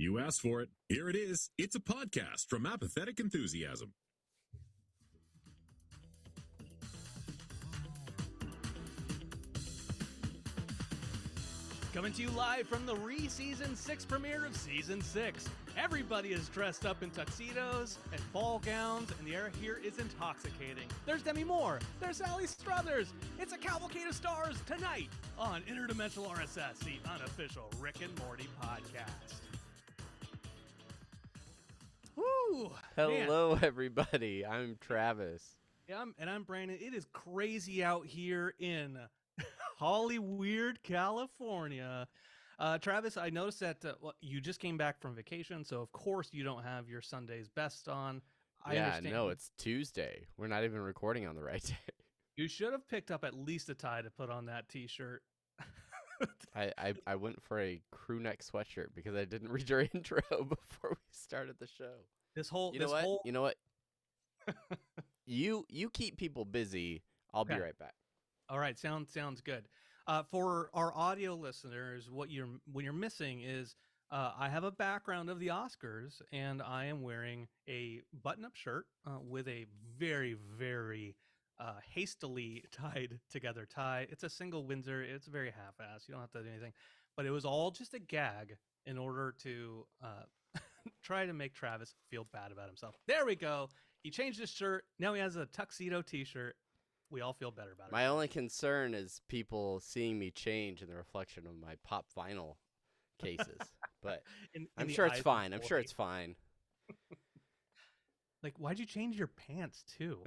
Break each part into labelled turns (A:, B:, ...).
A: You asked for it. Here it is. It's a podcast from Apathetic Enthusiasm.
B: Coming to you live from the Season 6 premiere of Season 6. Everybody is dressed up in tuxedos and ball gowns, and the air here is intoxicating. There's Demi Moore. There's Sally Struthers. It's a cavalcade of stars tonight on Interdimensional RSS, the unofficial Rick and Morty podcast. Woo!
C: Hello, everybody. I'm Travis.
B: Yeah, I'm Brandon. It is crazy out here in Hollyweird, California. Travis, I noticed that you just came back from vacation, so of course you don't have your Sunday's best on. I understand.
C: No, it's Tuesday. We're not even recording on the right day.
B: You should have picked up at least a tie to put on that t-shirt.
C: I went for a crew neck sweatshirt because I didn't read your intro before we started the show.
B: You
C: know what? You keep people busy. I'll be right back.
B: All right, sounds good. For our audio listeners, what you're missing is I have a background of the Oscars, and I am wearing a button-up shirt with a very, very hastily tied together tie. It's a single Windsor. It's very half-assed. You don't have to do anything, but it was all just a gag in order to try to make Travis feel bad about himself. There we go. He changed his shirt. Now he has a tuxedo t-shirt. We all feel better about it.
C: My only concern is people seeing me change in the reflection of my pop vinyl cases, but I'm sure it's fine. I'm sure it's fine.
B: Like, why'd you change your pants too?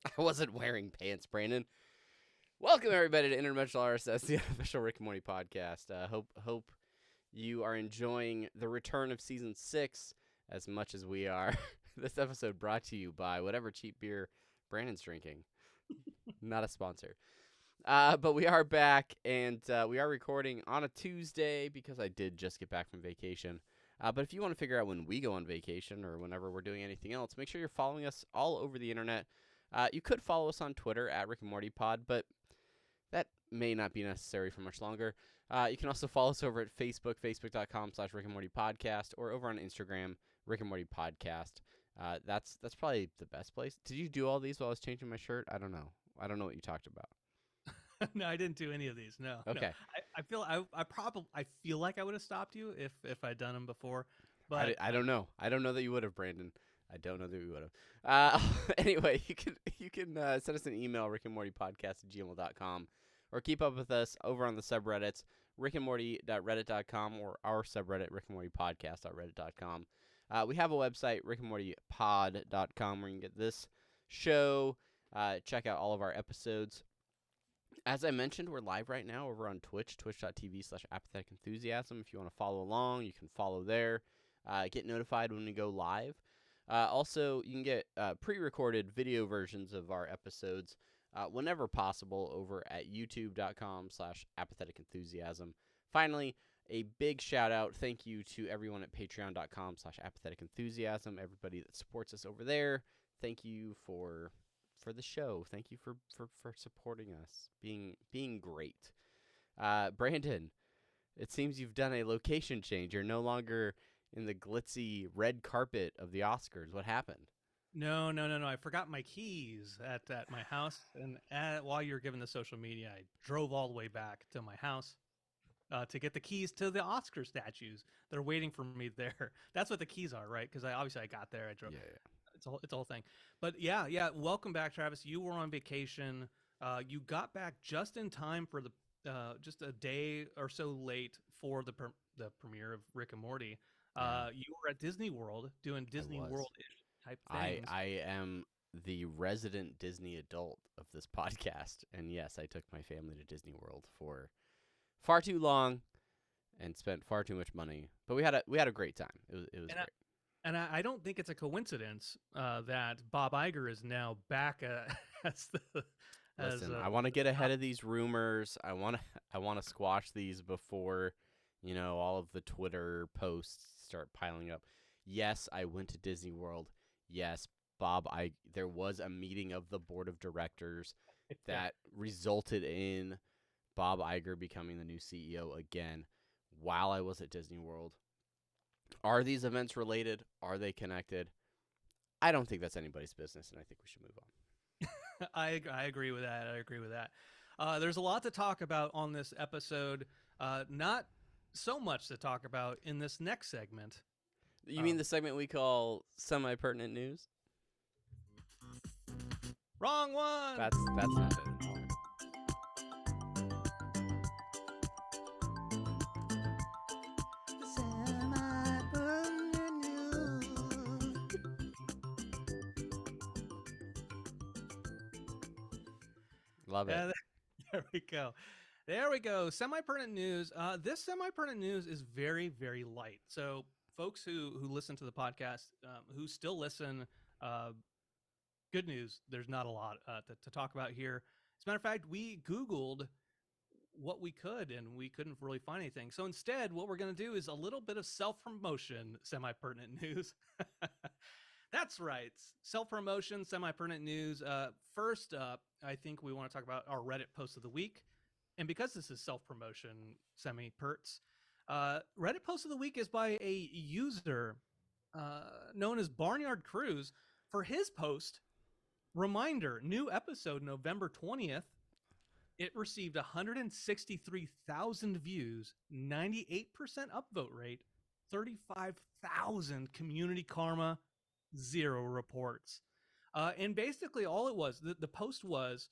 C: I wasn't wearing pants, Brandon. Welcome everybody to Interdimensional RSS, the official Rick and Morty podcast. Hope you are enjoying the return of season 6 as much as we are. This episode brought to you by whatever cheap beer Brandon's drinking. Not a sponsor. But we are back, and we are recording on a Tuesday because I did just get back from vacation. But if you want to figure out when we go on vacation or whenever we're doing anything else, make sure you're following us all over the internet. You could follow us on Twitter at Rick and Morty Pod, but that may not be necessary for much longer. You can also follow us over at Facebook, facebook.com/Rick and Morty Podcast, or over on Instagram, Rick and Morty Podcast. That's probably the best place. Did you do all these while I was changing my shirt? I don't know. I don't know what you talked about.
B: No, I didn't do any of these. No.
C: Okay.
B: No. I feel like I would have stopped you if I'd done them before, but
C: I don't know. I don't know that you would have, Brandon. I don't know that you would have. Anyway, you can send us an email, rickandmortypodcast@gmail.com, or keep up with us over on the subreddits, rickandmorty.reddit.com, or our subreddit, rickandmortypodcast.reddit.com. We have a website, rickandmortypod.com, where you can get this show, check out all of our episodes. As I mentioned, we're live right now over on Twitch, twitch.tv/Apathetic Enthusiasm. If you want to follow along, you can follow there. Get notified when we go live. Also, you can get pre-recorded video versions of our episodes whenever possible over at youtube.com/Apathetic Enthusiasm. Finally, a big shout out, thank you to everyone at patreon.com/Apathetic Enthusiasm, everybody that supports us over there. Thank you for the show. Thank you for supporting us, being great. Brandon, it seems you've done a location change. You're no longer in the glitzy red carpet of the Oscars. What happened?
B: No. I forgot my keys at my house, and while you were giving the social media, I drove all the way back to my house to get the keys to the Oscar statues. They're waiting for me there. That's what the keys are, right? Because I got there. I drove.
C: Yeah.
B: It's a whole thing. But yeah. Welcome back, Travis. You were on vacation. You got back just in time for the just a day or so late for the premiere of Rick and Morty. You were at Disney World doing Disney World-ish type things.
C: I am the resident Disney adult of this podcast, and yes, I took my family to Disney World for far too long and spent far too much money. But we had a great time. It was great.
B: And I don't think it's a coincidence that Bob Iger is now back as the.
C: Listen, I want to get ahead of these rumors. I want to squash these before, all of the Twitter posts start piling up. Yes, I went to Disney World. Yes, there was a meeting of the board of directors that resulted in Bob Iger becoming the new CEO again while I was at Disney World. Are these events related? Are they connected? I don't think that's anybody's business, and I think we should move on.
B: I agree with that. I agree with that. There's a lot to talk about on this episode. Not so much to talk about in this next segment.
C: You mean the segment we call semi-pertinent news?
B: Wrong one.
C: That's not it at all. Love it.
B: There we go. There we go. Semi-pertinent news. This semi-pertinent news is very, very light. So folks who listen to the podcast, who still listen, good news. There's not a lot to talk about here. As a matter of fact, we Googled what we could, and we couldn't really find anything. So instead, what we're going to do is a little bit of self-promotion, semi-pertinent news. That's right. Self-promotion, semi-pertinent news. First up, I think we want to talk about our Reddit post of the week. And because this is self-promotion, semi-perts, Reddit post of the week is by a user known as Barnyard Cruise. For his post, reminder, new episode November 20th. It received 163,000 views, 98% upvote rate, 35,000 community karma, 0 reports. And basically all it was, the post was,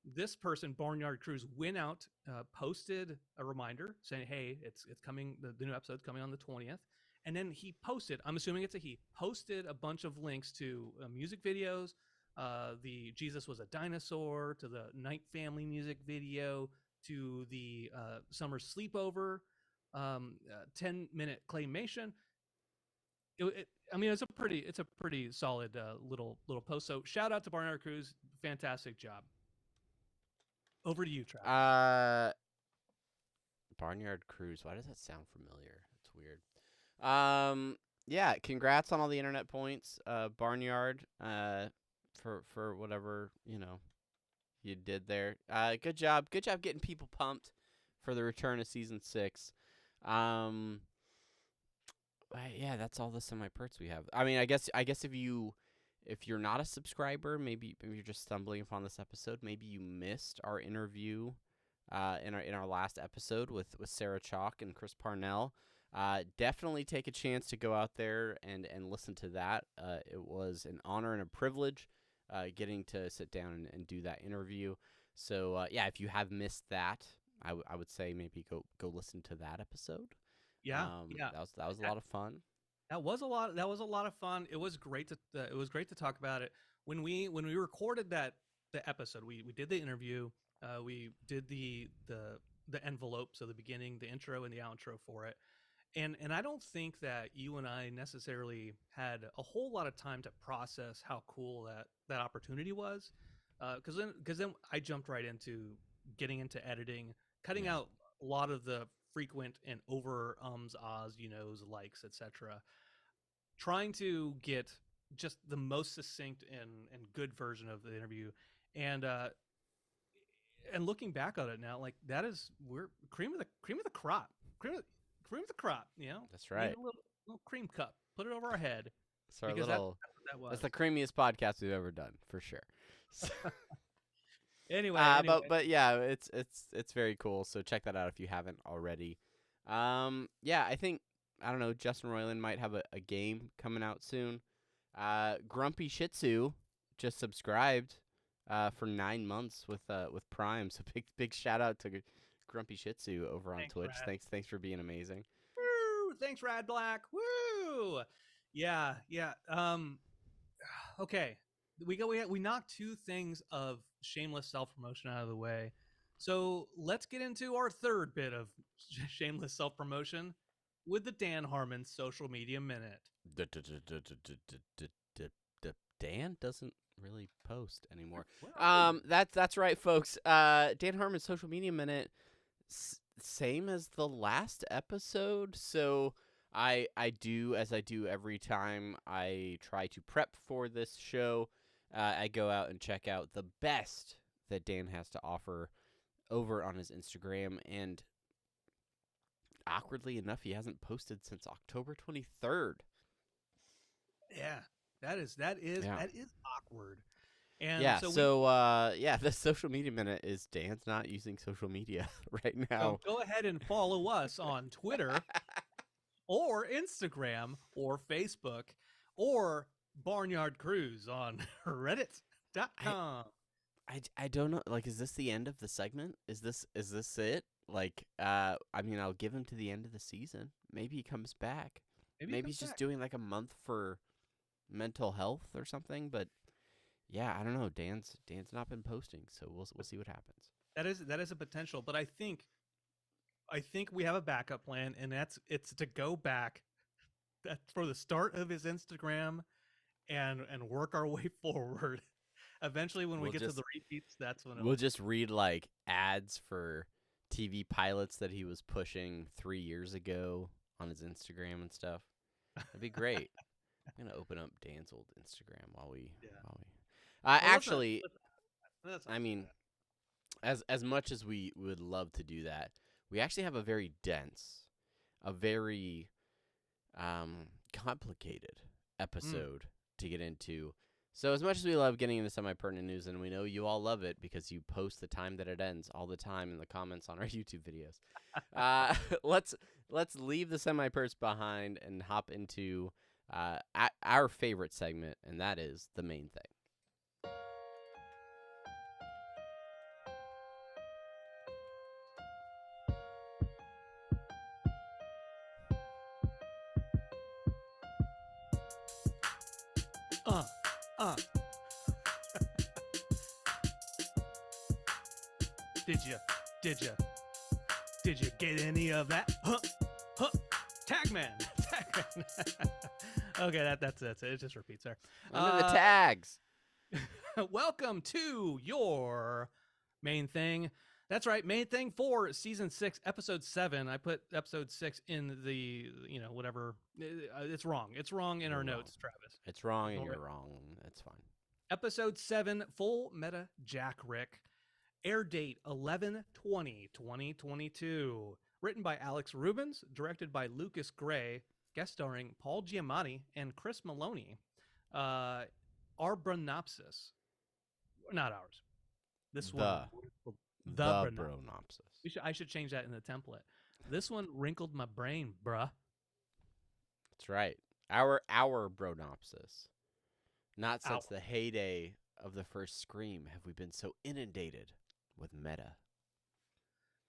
B: this person, Barnyard Cruise, went out, posted a reminder saying, hey, it's coming, the new episode's coming on the 20th. And then he posted, I'm assuming it's a he, posted a bunch of links to music videos, the Jesus Was a Dinosaur, to the Night Family music video, to the Summer Sleepover, 10-minute claymation. I mean, it's a pretty solid little post. So shout out to Barnyard Cruise, fantastic job. Over to you, Travis.
C: Barnyard Cruise. Why does that sound familiar? It's weird. Yeah, congrats on all the internet points, Barnyard. For whatever you did there. Good job getting people pumped for the return of season 6. Yeah, that's all the semi-perts we have. I mean, I guess if you're not a subscriber, maybe you're just stumbling upon this episode. Maybe you missed our interview in our last episode with Sarah Chalk and Chris Parnell. Definitely take a chance to go out there and listen to that. It was an honor and a privilege getting to sit down and do that interview. So yeah, if you have missed that, I would say maybe go listen to that episode.
B: Yeah.
C: That was a lot of fun.
B: That was a lot of fun. It was great to talk about it. When we recorded the episode, we did the interview. We did the envelope, so the beginning, the intro, and the outro for it. And I don't think that you and I necessarily had a whole lot of time to process how cool that opportunity was, because then I jumped right into getting into editing, cutting out a lot of the frequent and over ahs, likes, etc. Trying to get just the most succinct and good version of the interview, and looking back on it now, like we're cream of the crop.
C: That's right.
B: A little cream cup, put it over our head.
C: So that's the creamiest podcast we've ever done, for sure.
B: Anyway.
C: But yeah, it's very cool. So check that out if you haven't already. Yeah, I think, I don't know, Justin Roiland might have a game coming out soon. Grumpy Shih Tzu just subscribed for 9 months with Prime. So big shout out to Grumpy Shih Tzu over on Twitch.
B: Rad.
C: Thanks for being amazing.
B: Woo! Thanks, Rad Black. Woo! Yeah. Okay. We knocked 2 things of shameless self-promotion out of the way. So let's get into our third bit of shameless self-promotion with the Dan Harmon Social Media Minute.
C: Dan doesn't really post anymore. That's right, folks. Dan Harmon's Social Media Minute, same as the last episode. So I do, as I do every time I try to prep for this show, I go out and check out the best that Dan has to offer over on his Instagram, and awkwardly enough, he hasn't posted since October 23rd.
B: Yeah, that is awkward. And
C: Yeah,
B: so
C: the social media minute is Dan's not using social media right now.
B: go ahead and follow us on Twitter or Instagram or Facebook or Barnyard Cruise on Reddit.com.
C: I don't know. Like, is this the end of the segment? Is this it? Like, I mean, I'll give him to the end of the season. Maybe he comes back. Maybe he's just doing like a month for mental health or something. But yeah, I don't know. Dan's not been posting, so we'll see what happens.
B: That is a potential, but I think we have a backup plan, and it's to go back for the start of his Instagram and work our way forward. Eventually, when we get to the repeats, that's when
C: we'll just read like ads for TV pilots that he was pushing 3 years ago on his Instagram and stuff. That'd be great. I'm gonna open up Dan's old Instagram while we. Actually, I mean, as much as we would love to do that, we actually have a very dense, a very complicated episode to get into. So as much as we love getting into semi-pertinent news, and we know you all love it because you post the time that it ends all the time in the comments on our YouTube videos, let's leave the semi-perts behind and hop into our favorite segment, and that is the main thing.
B: Did you get any of that? Tagman. Okay, that's it. It just repeats there.
C: Under the tags.
B: Welcome to your main thing. That's right, main thing for season 6, episode 7. I put episode 6 in the whatever. It's wrong. It's wrong in our notes, Travis.
C: It's wrong and you're wrong. That's fine.
B: Episode 7, Full Meta JACKRICK. Air date 11/20/2022. Written by Alex Rubens, directed by Lucas Gray, guest starring Paul Giamatti and Chris Maloney. Our Bronopsis. Not ours. This one. The Bronopsis. I should change that in the template. This one wrinkled my brain, bruh.
C: That's right. Our Bronopsis. Not since the heyday of the first Scream have we been so inundated with meta.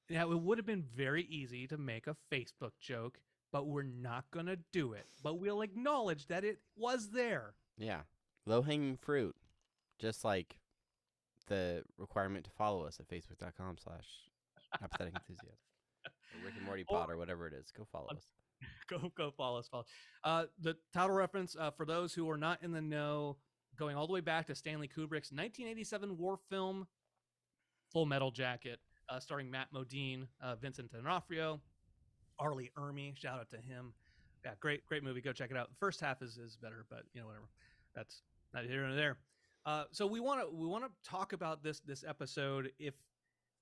B: Now, it would have been very easy to make a Facebook joke, but we're not going to do it. But we'll acknowledge that it was there.
C: Yeah. Low-hanging fruit. Just like the requirement to follow us at facebook.com/Apathetic Enthusiasm. Or Rick and Morty Pod or whatever it is. Go follow us.
B: Go follow us. The title reference, for those who are not in the know, going all the way back to Stanley Kubrick's 1987 war film, Full Metal Jacket, starring Matt Modine, Vincent D'Onofrio, Arlie Ermy. Shout out to him. Yeah, great movie. Go check it out. The first half is better, but whatever. That's not here nor there. So we want to talk about this episode. If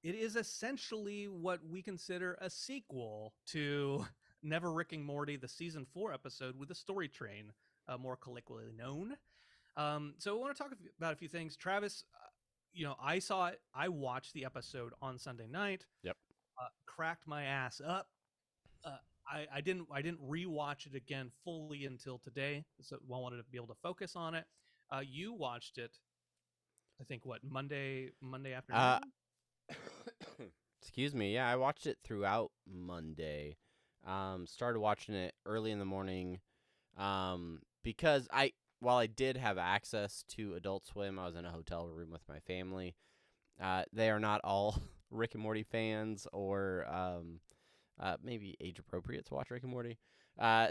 B: it is essentially what we consider a sequel to Never Ricking Morty, the season 4 episode with the story train, more colloquially known. So we want to talk about a few things. Travis, I saw it. I watched the episode on Sunday night.
C: Yep.
B: Cracked my ass up. I didn't rewatch it again fully until today. So I wanted to be able to focus on it. You watched it, I think, Monday afternoon?
C: Excuse me. Yeah, I watched it throughout Monday. Started watching it early in the morning because while I did have access to Adult Swim, I was in a hotel room with my family. They are not all Rick and Morty fans or maybe age appropriate to watch Rick and Morty.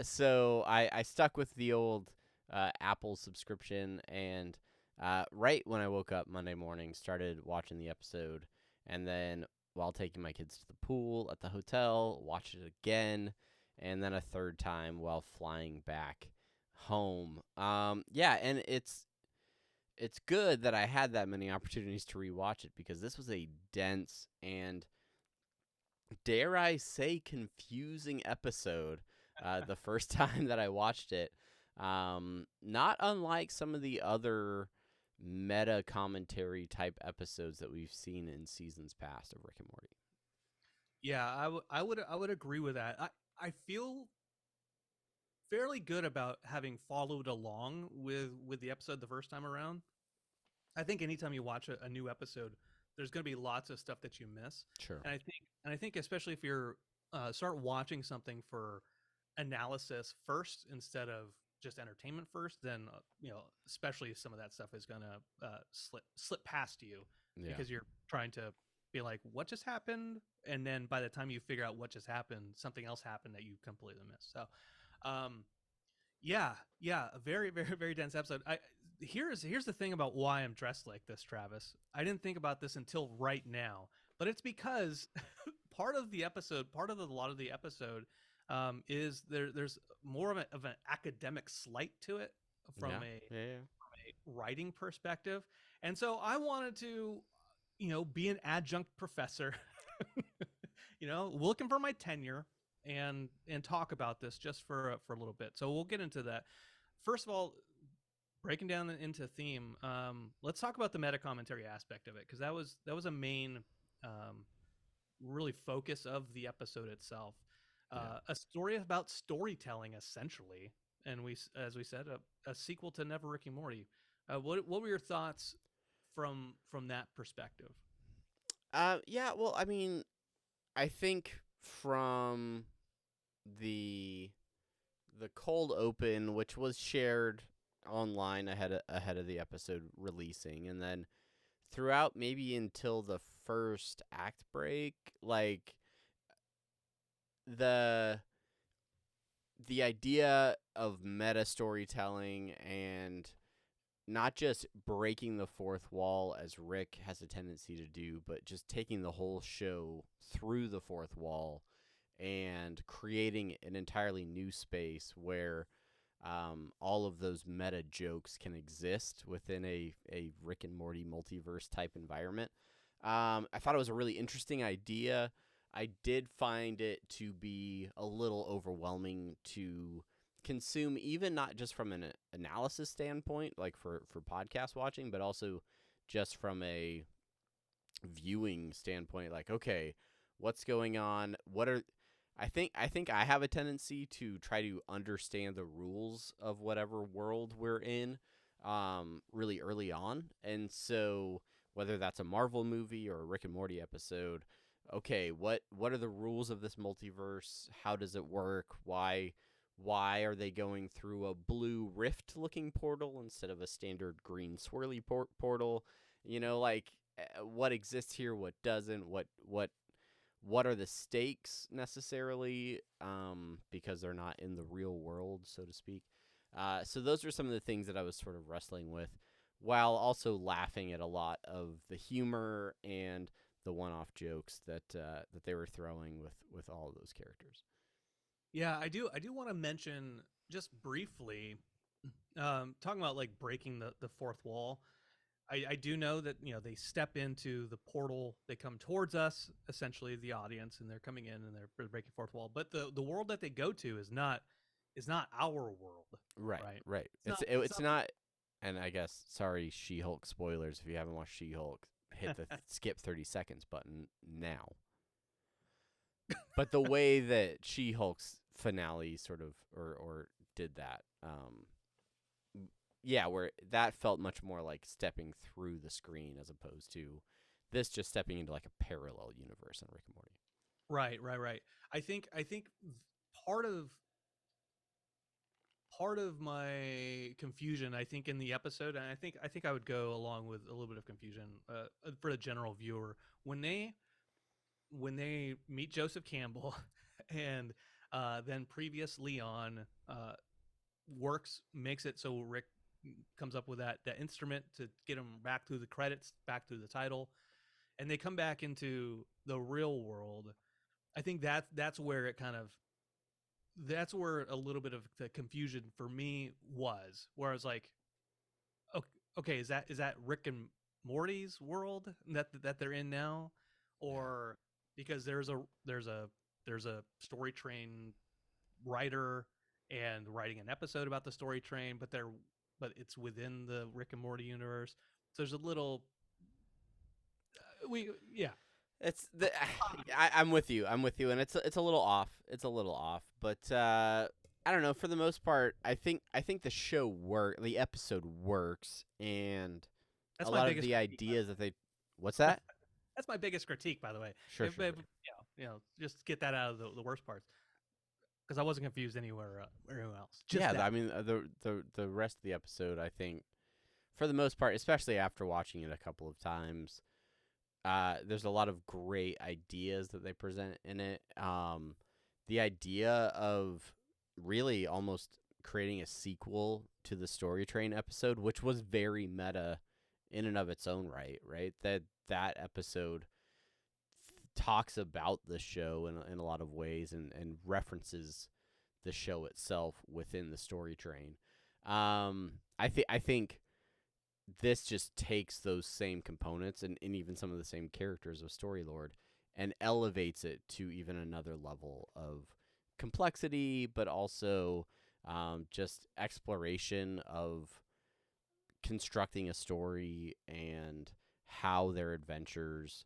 C: So I stuck with the old Apple subscription, and right when I woke up Monday morning, started watching the episode, and then while taking my kids to the pool at the hotel, watched it again, and then a third time while flying back home. Yeah, and it's good that I had that many opportunities to rewatch it because this was a dense and dare I say, confusing episode the first time that I watched it. Not unlike some of the other meta commentary type episodes that we've seen in seasons past of Rick and Morty.
B: Yeah, I would agree with that. I feel fairly good about having followed along with the episode the first time around. I think anytime you watch a new episode, there's going to be lots of stuff that you miss.
C: Sure.
B: And I think especially if you're start watching something for analysis first instead of just entertainment first, then especially some of that stuff is going to slip past you
C: Yeah.
B: because you're trying to be like, what just happened? And then by the time you figure out what just happened, something else happened that you completely missed. So, yeah, a very, very, very dense episode. Here's the thing about why I'm dressed like this, Travis. I didn't think about this until right now, but it's because part of the episode, a lot of the episode, is there's more of an academic slight to it from a writing perspective, and so I wanted to, be an adjunct professor, looking for my tenure and talk about this just for a little bit. So we'll get into that. First of all, breaking down into theme, let's talk about the meta commentary aspect of it, because that was a main really focus of the episode itself. A story about storytelling, essentially, and as we said, a sequel to Never Rick and Morty. What were your thoughts from that perspective?
C: Yeah, well, I mean, I think from the cold open, which was shared online ahead of the episode releasing, and then throughout maybe until the first act break, like the idea of meta storytelling and not just breaking the fourth wall as Rick has a tendency to do, but just taking the whole show through the fourth wall and creating an entirely new space where all of those meta jokes can exist within a Rick and Morty multiverse type environment. I thought it was a really interesting idea. I did find it to be a little overwhelming to consume, even not just from an analysis standpoint, like for podcast watching, but also just from a viewing standpoint. Like, okay, what's going on? I think I have a tendency to try to understand the rules of whatever world we're in really early on. And so whether that's a Marvel movie or a Rick and Morty episode, okay, what are the rules of this multiverse? How does it work? Why are they going through a blue rift looking portal instead of a standard green swirly portal? What exists here, what doesn't, what are the stakes necessarily, because they're not in the real world, so to speak. So those are some of the things that I was sort of wrestling with, while also laughing at a lot of the humor and the one-off jokes that they were throwing with all of those characters.
B: Yeah, I do want to mention just briefly, talking about like breaking the fourth wall. I do know that they step into the portal, they come towards us, essentially the audience, and they're coming in and they're breaking fourth wall. But the world that they go to is not our world.
C: Right. It's not. And I guess, sorry, She-Hulk spoilers. If you haven't watched She-Hulk, hit the skip 30 seconds button now. But the way that She-Hulk's finale sort of or did that, where that felt much more like stepping through the screen as opposed to this just stepping into like a parallel universe in Rick and Morty.
B: Right. I think part of my confusion, I think, in the episode, and I think I would go along with a little bit of confusion for the general viewer when they meet Joseph Campbell and then previous Leon makes it so Rick comes up with that instrument to get him back through the credits, back through the title, and they come back into the real world. I think that's where it that's where a little bit of the confusion for me was, where I was like, okay, is that Rick and Morty's world that they're in now, or because there's a story train writer and writing an episode about the story train, but it's within the Rick and Morty universe. So there's a little we yeah.
C: It's the I'm with you. I'm with you, and it's a little off. It's a little off, but I don't know. For the most part, I think the episode works, and
B: That's
C: a
B: my
C: lot of
B: biggest
C: the
B: critique,
C: ideas that they. What's that?
B: That's my biggest critique, by the way.
C: Sure,
B: If,
C: sure,
B: if,
C: sure.
B: just get that out of the worst parts, because I wasn't confused anywhere else. Just
C: Yeah,
B: that.
C: I mean the rest of the episode, I think, for the most part, especially after watching it a couple of times, there's a lot of great ideas that they present in it. The idea of really almost creating a sequel to the Story Train episode, which was very meta in and of its own right, right? That episode talks about the show in a lot of ways and references the show itself within the Story Train. I think this just takes those same components and even some of the same characters of Story Lord and elevates it to even another level of complexity, but also just exploration of constructing a story and how their adventures,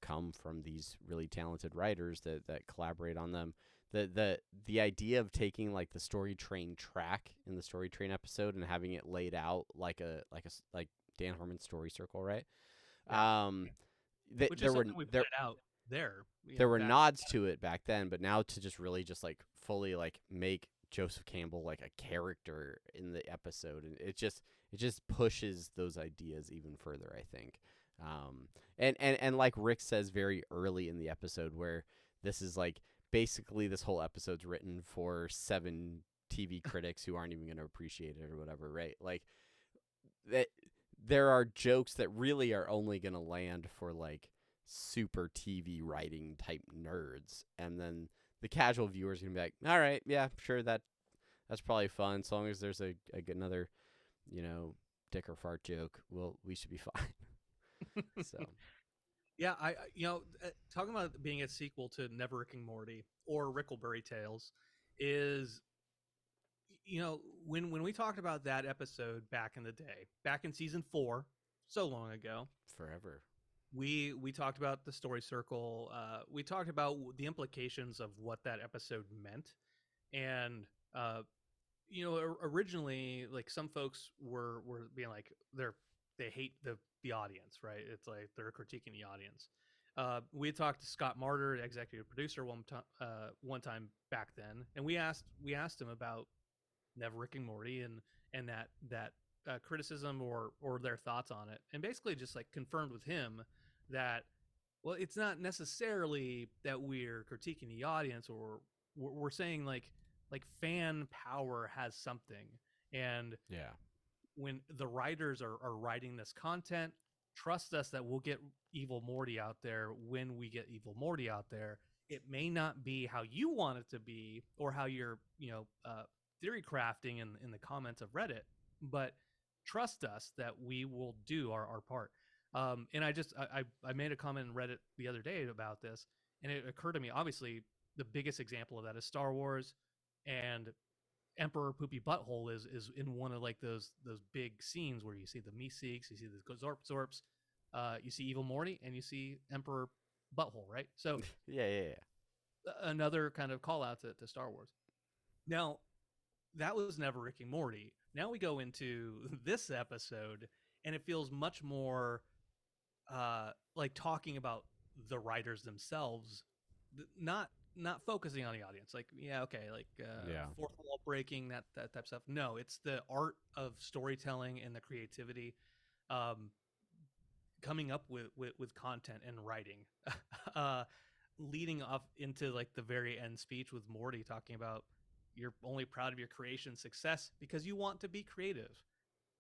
C: come from these really talented writers that collaborate on them. The idea of taking like the Story Train track in the Story Train episode and having it laid out like Dan Harmon's story circle, right?
B: Yeah. Which
C: There
B: is
C: were
B: something we
C: there
B: pointed out there.
C: there were nods to it back then, but now to just really just like fully like make Joseph Campbell like a character in the episode, and it just pushes those ideas even further, I think. And like Rick says very early in the episode, where this is like basically this whole episode's written for 7 TV critics who aren't even going to appreciate it or whatever, right? Like that there are jokes that really are only going to land for like super TV writing type nerds, and then the casual viewers are going to be like, all right, yeah, sure, that's probably fun, as long as there's another, dick or fart joke, we should be fine. So
B: Yeah, talking about being a sequel to Never Rick and Morty or Rickleberry Tales is, when we talked about that episode back in the day, back in season 4, so long ago,
C: forever.
B: we talked about the story circle. We talked about the implications of what that episode meant, and originally, like, some folks were being like they hate the audience, right? It's like they're critiquing the audience. We had talked to Scott Martyr, the executive producer, one time back then, and we asked him about Never Rick and Morty and that criticism or their thoughts on it, and basically just like confirmed with him that, well, it's not necessarily that we're critiquing the audience, or we're saying like fan power has something, and
C: Yeah.
B: when the writers are writing this content, trust us that we'll get Evil Morty out there when we get Evil Morty out there. It may not be how you want it to be or how you're, theory crafting in the comments of Reddit, but trust us that we will do our part. And I made a comment in Reddit the other day about this, and it occurred to me, obviously, the biggest example of that is Star Wars, and Emperor Poopy Butthole is in one of like those big scenes where you see the Meeseeks, you see the Zorps, you see Evil Morty, and you see Emperor Butthole, right? So
C: yeah.
B: another kind of call out to Star Wars. Now, that was Never Rick and Morty. Now we go into this episode, and it feels much more like talking about the writers themselves, not focusing on the audience. Like, yeah, okay, like fourth wall breaking, that type of stuff. No, it's the art of storytelling and the creativity, coming up with content and writing, leading off into like the very end speech with Morty talking about you're only proud of your creation success because you want to be creative,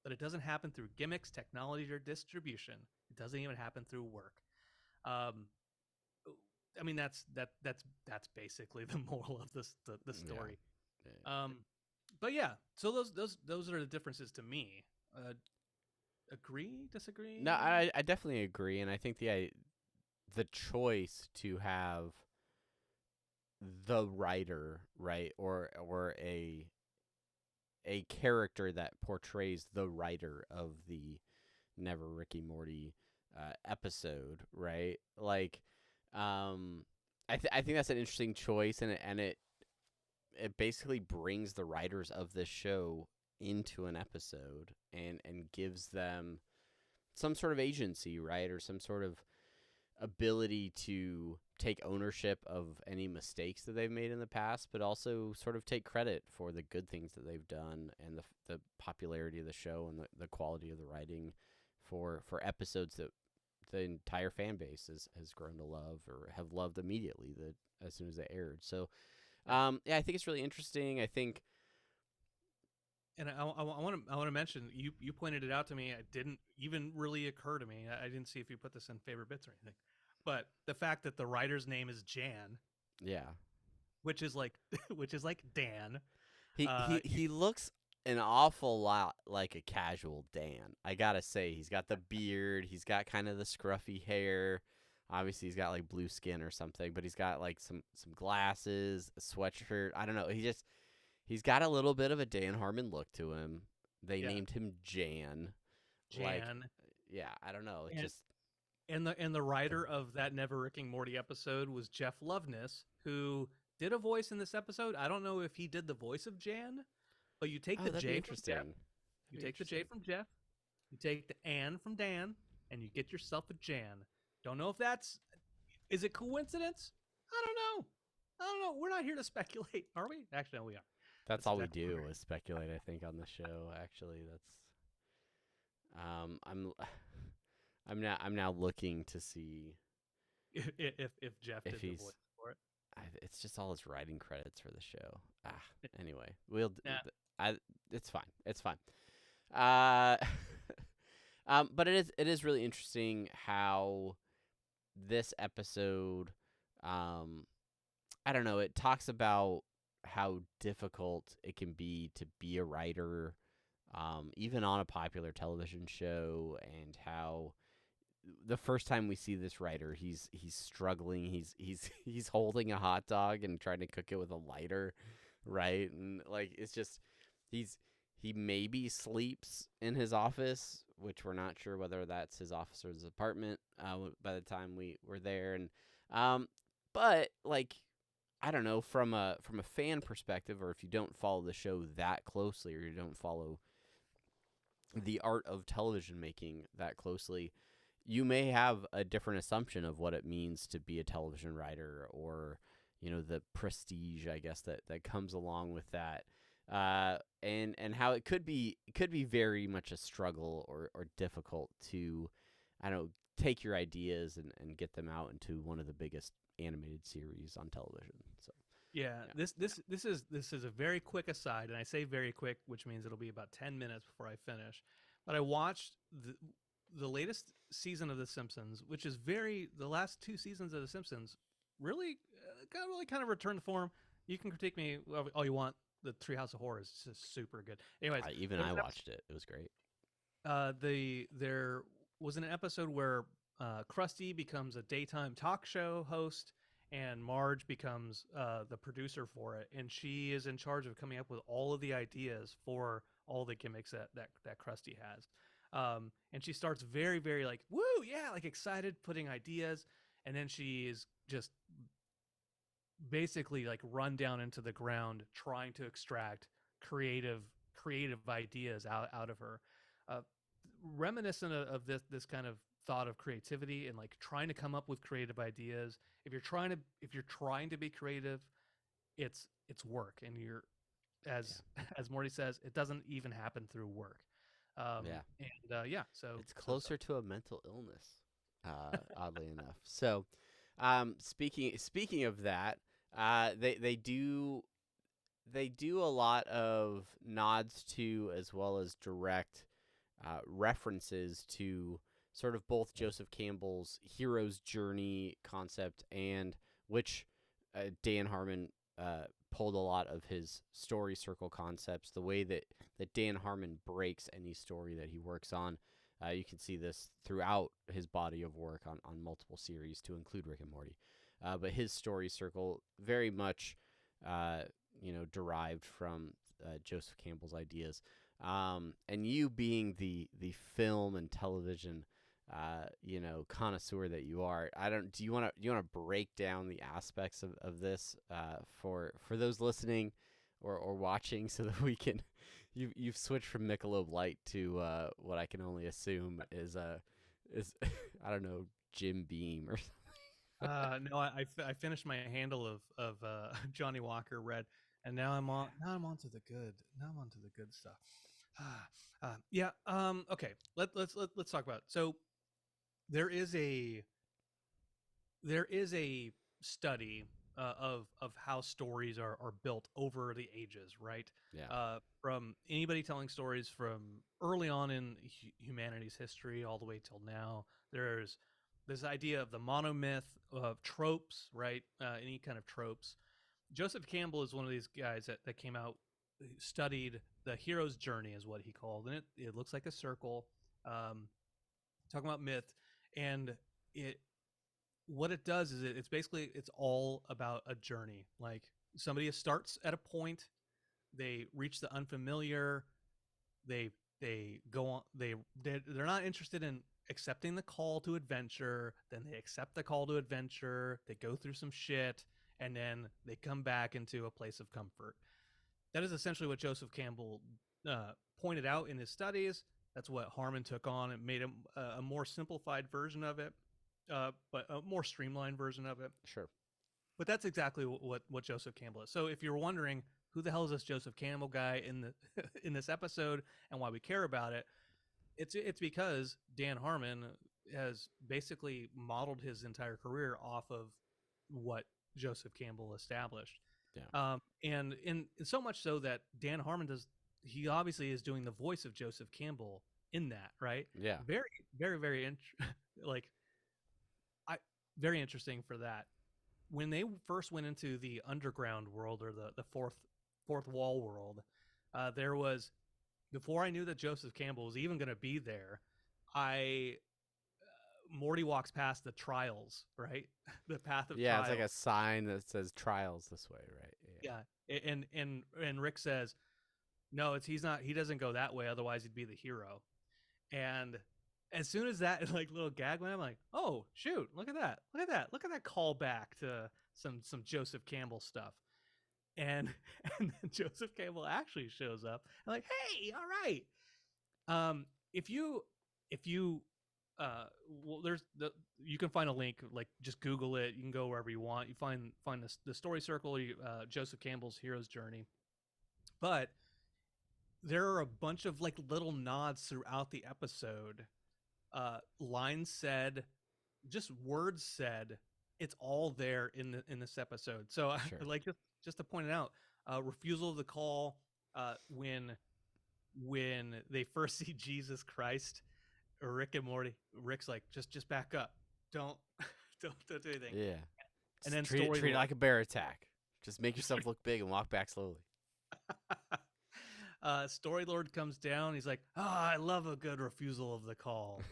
B: but it doesn't happen through gimmicks, technology, or distribution. It doesn't even happen through work. I mean, that's basically the moral of the story.
C: Yeah.
B: But yeah, so those are the differences to me. Agree? Disagree?
C: No, I definitely agree, and I think the choice to have the writer, right, or a character that portrays the writer of the Never Ricky Morty episode, right? Like, I think that's an interesting choice, and it basically brings the writers of this show into an episode and gives them some sort of agency, right, or some sort of ability to take ownership of any mistakes that they've made in the past, but also sort of take credit for the good things that they've done and the popularity of the show and the quality of the writing for episodes that the entire fan base has grown to love or have loved immediately as soon as they aired. So, yeah, I think it's really interesting. I think.
B: And I want to mention, you pointed it out to me. It didn't even really occur to me. I didn't see if you put this in favorite bits or anything, but the fact that the writer's name is Jan,
C: Yeah,
B: which is like Dan.
C: he looks an awful lot like a casual Dan. I gotta say, he's got the beard. He's got kind of the scruffy hair. Obviously, he's got like blue skin or something, but he's got like some glasses, a sweatshirt. I don't know. He's got a little bit of a Dan Harmon look to him. They named him Jan. Like, yeah, I don't know. It's just.
B: And the writer of that Never Rick and Morty episode was Jeff Loveness, who did a voice in this episode. I don't know if he did the voice of Jan, but you take the J from Jeff. You take the J from Jeff. You take the Ann from Dan, and you get yourself a Jan. Don't know if is it coincidence? I don't know. We're not here to speculate, are we? Actually, no, we are.
C: That's all exactly we do is speculate, I think, on the show. Actually, I'm now looking to see
B: if Jeff did the voice for it.
C: It's just all his writing credits for the show. Anyway, it's fine. It's fine. But it is really interesting how this episode, I don't know, it talks about how difficult it can be to be a writer, even on a popular television show, and how the first time we see this writer, he's struggling. He's holding a hot dog and trying to cook it with a lighter, right? And like it's just he maybe sleeps in his office, which we're not sure whether that's his office or his apartment by the time we were there. And but like I don't know, from a fan perspective, or if you don't follow the show that closely, or you don't follow the art of television making that closely, you may have a different assumption of what it means to be a television writer, or the prestige, I guess, that comes along with that, and how it could be very much a struggle or difficult to, I don't know, take your ideas and get them out into one of the biggest animated series on television. So
B: yeah. This is a very quick aside, and I say very quick, which means it'll be about 10 minutes before I finish. But I watched the latest season of The Simpsons, which is the last 2 seasons of The Simpsons really kind of returned to form. You can critique me all you want. The Treehouse of Horror is just super good. Anyways,
C: even I watched it. It was great.
B: There was an episode where Krusty becomes a daytime talk show host, and Marge becomes the producer for it, and she is in charge of coming up with all of the ideas for all the gimmicks that Krusty has. And she starts very, very like, woo, yeah, like excited, putting ideas, and then she is just basically like run down into the ground trying to extract creative ideas out of her. Reminiscent of this kind of thought of creativity and like trying to come up with creative ideas. If you're trying to be creative, it's work, and you're as Morty says, it doesn't even happen through work. So
C: it's closer to a mental illness, oddly enough. So, speaking of that, they do a lot of nods to, as well as direct references to sort of both Joseph Campbell's hero's journey concept, and which Dan Harmon pulled a lot of his story circle concepts, the way that Dan Harmon breaks any story that he works on. You can see this throughout his body of work on multiple series, to include Rick and Morty. But his story circle very much, derived from Joseph Campbell's ideas. And you being the film and television, connoisseur that you are, do you want to break down the aspects of this for those listening or watching, so that we can, you've switched from Michelob Light to what I can only assume is I don't know, Jim Beam or something.
B: No, I finished my handle of Johnny Walker Red, and now I'm on to the good. Now I'm on to the good stuff. Yeah. Okay. Let's talk about it. So there is a study of how stories are built over the ages, right?
C: Yeah.
B: From anybody telling stories from early on in humanity's history all the way till now. There's this idea of the monomyth, of tropes, right? Any kind of tropes. Joseph Campbell is one of these guys that came out, studied the hero's journey, is what he called, and it looks like a circle, talking about myth, and what it does is it's basically, it's all about a journey. Like, somebody starts at a point, they reach the unfamiliar, they go on, they're not interested in accepting the call to adventure, then they accept the call to adventure, they go through some shit, and then they come back into a place of comfort. That is essentially what Joseph Campbell pointed out in his studies. That's what Harmon took on and made a more simplified version of it, but a more streamlined version of it.
C: Sure.
B: But that's exactly what Joseph Campbell is. So if you're wondering who the hell is this Joseph Campbell guy in the in this episode and why we care about it, it's because Dan Harmon has basically modeled his entire career off of what Joseph Campbell established.
C: Yeah.
B: And in so much so that Dan Harmon he obviously is doing the voice of Joseph Campbell in that, right?
C: Yeah.
B: Very, very, very very interesting for that. When they first went into the underground world, or the fourth wall world, there was, before I knew that Joseph Campbell was even going to be there, Morty walks past the trials, right? The path of trials.
C: It's like a sign that says trials this way, right?
B: Yeah. And Rick says, no, he doesn't go that way, otherwise he'd be the hero. And as soon as that like little gag went, I'm like, oh shoot, look at that callback to some Joseph Campbell stuff. And then Joseph Campbell actually shows up. I'm like, hey, all right. If you you can find a link, like just Google it. You can go wherever you want. You find the story circle, Joseph Campbell's hero's journey. But there are a bunch of like little nods throughout the episode, lines said, just words said. It's all there in this episode. So
C: Sure.
B: like just to point it out, refusal of the call, when they first see Jesus Christ, Rick and Morty, Rick's like, just back up, don't do anything.
C: Yeah.
B: And then
C: treat it like a bear attack. Just make yourself look big and walk back slowly.
B: Story Lord comes down. He's like, I love a good refusal of the call.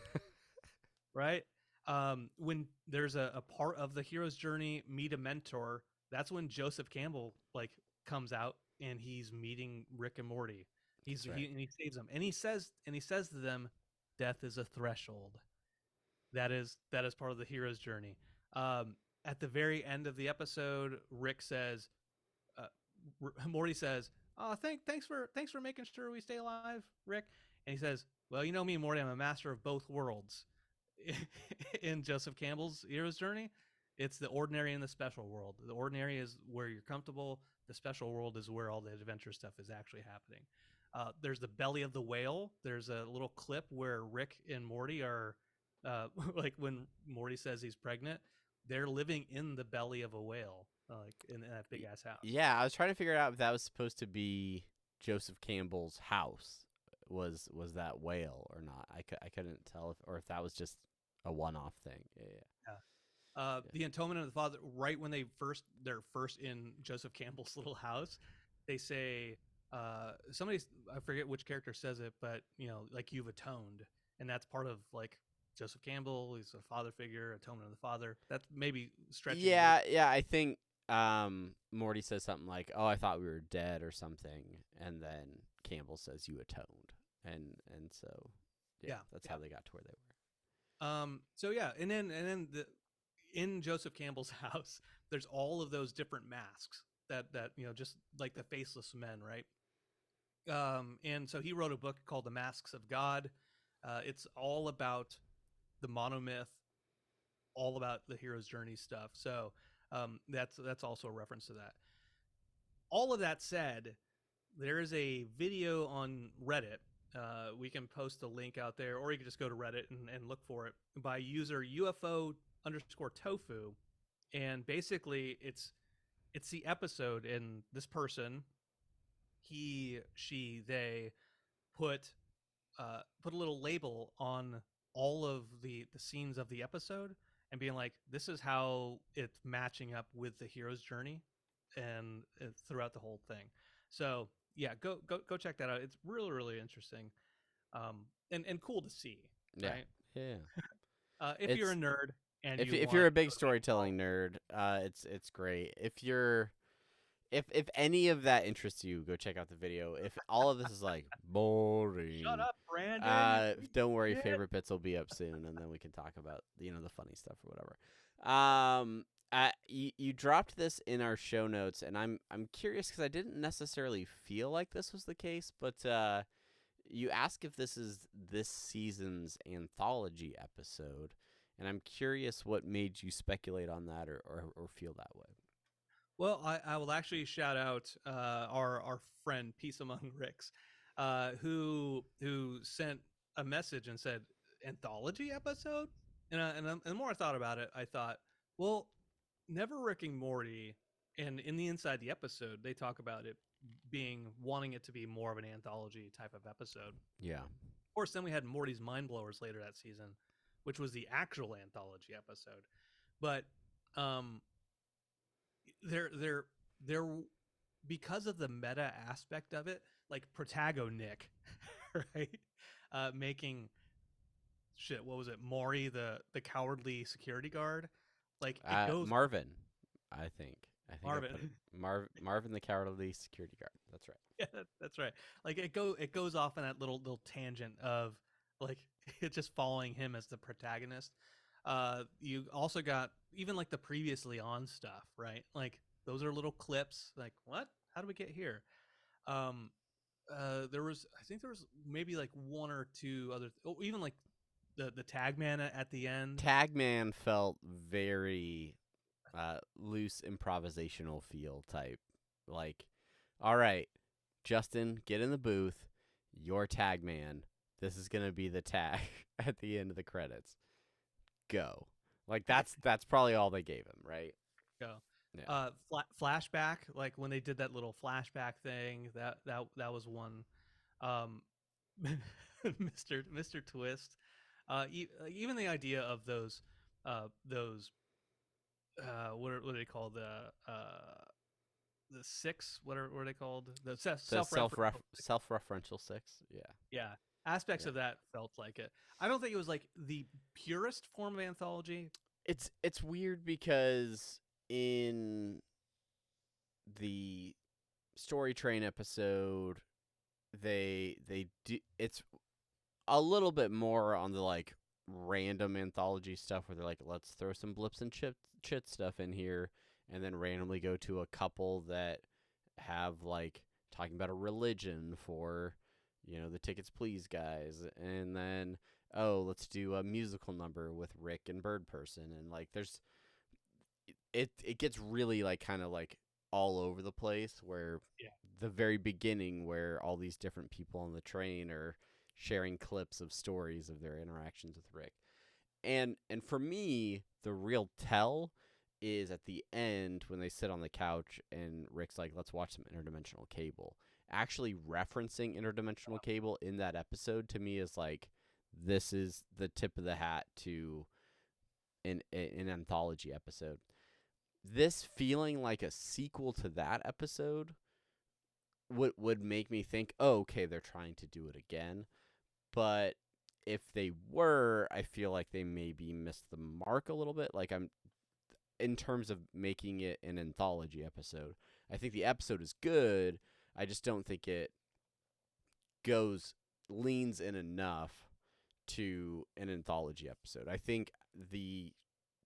B: Right? When there's a part of the hero's journey, meet a mentor, that's when Joseph Campbell like comes out and he's meeting Rick and Morty. He saves them, and he says to them, death is a threshold. That is part of the hero's journey. At the very end of the episode, Rick says, Morty says, "Oh, thanks for making sure we stay alive, Rick." And he says, "Well, you know me, Morty. I'm a master of both worlds." In Joseph Campbell's hero's journey, it's the ordinary and the special world. The ordinary is where you're comfortable. The special world is where all the adventure stuff is actually happening. There's the belly of the whale. There's a little clip where Rick and Morty are, like when Morty says he's pregnant, they're living in the belly of a whale, like in that big ass house.
C: Yeah, I was trying to figure out if that was supposed to be Joseph Campbell's house. Was that whale or not? I couldn't tell if that was just a one-off thing. Yeah.
B: The atonement of the father. Right when they're first in Joseph Campbell's little house, they say, somebody, I forget which character says it, but like, you've atoned. and that's part of like Joseph Campbell. He's a father figure, atonement of the father. That's maybe stretching.
C: Yeah, yeah. I think Morty says something like, "Oh, I thought we were dead" or something, and then Campbell says, "You atoned," and so
B: Yeah,
C: that's
B: yeah.
C: how they got to where they were.
B: So yeah, and then in Joseph Campbell's house, there's all of those different masks that just like the faceless men, right? And so he wrote a book called The Masks of God. It's all about the monomyth, all about the hero's journey stuff. So that's also a reference to that. All of that said, there is a video on Reddit. We can post a link out there, or you can just go to Reddit and look for it by user UFO_tofu. And basically, it's the episode, and this person, he, she, they put put a little label on all of the scenes of the episode and being like, this is how it's matching up with the hero's journey, and throughout the whole thing. So yeah, go check that out. It's really really interesting, and cool to see.
C: Yeah,
B: Right.
C: yeah.
B: If you're a nerd and
C: if you're a big storytelling nerd, it's great. If any of that interests you, go check out the video. If all of this is like boring,
B: shut up, Brandon.
C: don't worry,
B: Yeah.
C: favorite bits will be up soon, and then we can talk about the funny stuff or whatever. You dropped this in our show notes, and I'm curious because I didn't necessarily feel like this was the case, but you ask if this is this season's anthology episode, and I'm curious what made you speculate on that or feel that way.
B: Well, I will actually shout out our friend Peace Among Ricks, who sent a message and said anthology episode, and the more I thought about it, I thought, well, Never Rick and Morty, and in the inside the episode, they talk about it wanting it to be more of an anthology type of episode.
C: Yeah.
B: Of course, then we had Morty's Mind Blowers later that season, which was the actual anthology episode, but they're because of the meta aspect of it, like Protagonick, right? Making shit. What was it? Maury, the cowardly security guard. Like it goes
C: Marvin, I think.
B: Marvin.
C: Marvin the cowardly security guard. That's right.
B: Yeah, that's right. Like it goes off in that little tangent of like it just following him as the protagonist. You also got even like the previously on stuff, right? Like those are little clips. Like what? How do we get here? I think there was maybe like one or two other, even like the tag man at the end.
C: Tagman felt very loose improvisational feel type. Like, all right, Justin, get in the booth. You're Tagman. This is gonna be the tag at the end of the credits. Go. Like that's probably all they gave him, right?
B: Go.
C: Yeah.
B: Flashback, like when they did that little flashback thing, that was one. Mr. Twist. Even the idea of those what are they called, the six, what are they called, the
C: self-referential six.
B: Yeah, aspects of that felt like it. I don't think it was like the purest form of anthology.
C: It's weird because in the Story Train episode they do, it's a little bit more on the like random anthology stuff where they're like, let's throw some blips and chit stuff in here, and then randomly go to a couple that have like talking about a religion for the Tickets Please guys, and then let's do a musical number with Rick and Bird Person, and like there's it gets really like kind of like all over the place, where the very beginning where all these different people on the train are sharing clips of stories of their interactions with Rick. And for me, the real tell is at the end when they sit on the couch and Rick's like, let's watch some Interdimensional Cable. Actually referencing Interdimensional Cable in that episode to me is like, this is the tip of the hat to an anthology episode. This feeling like a sequel to that episode would make me think, oh, okay, they're trying to do it again. But if they were, I feel like they maybe missed the mark a little bit. Like in terms of making it an anthology episode. I think the episode is good. I just don't think it leans in enough to an anthology episode. I think the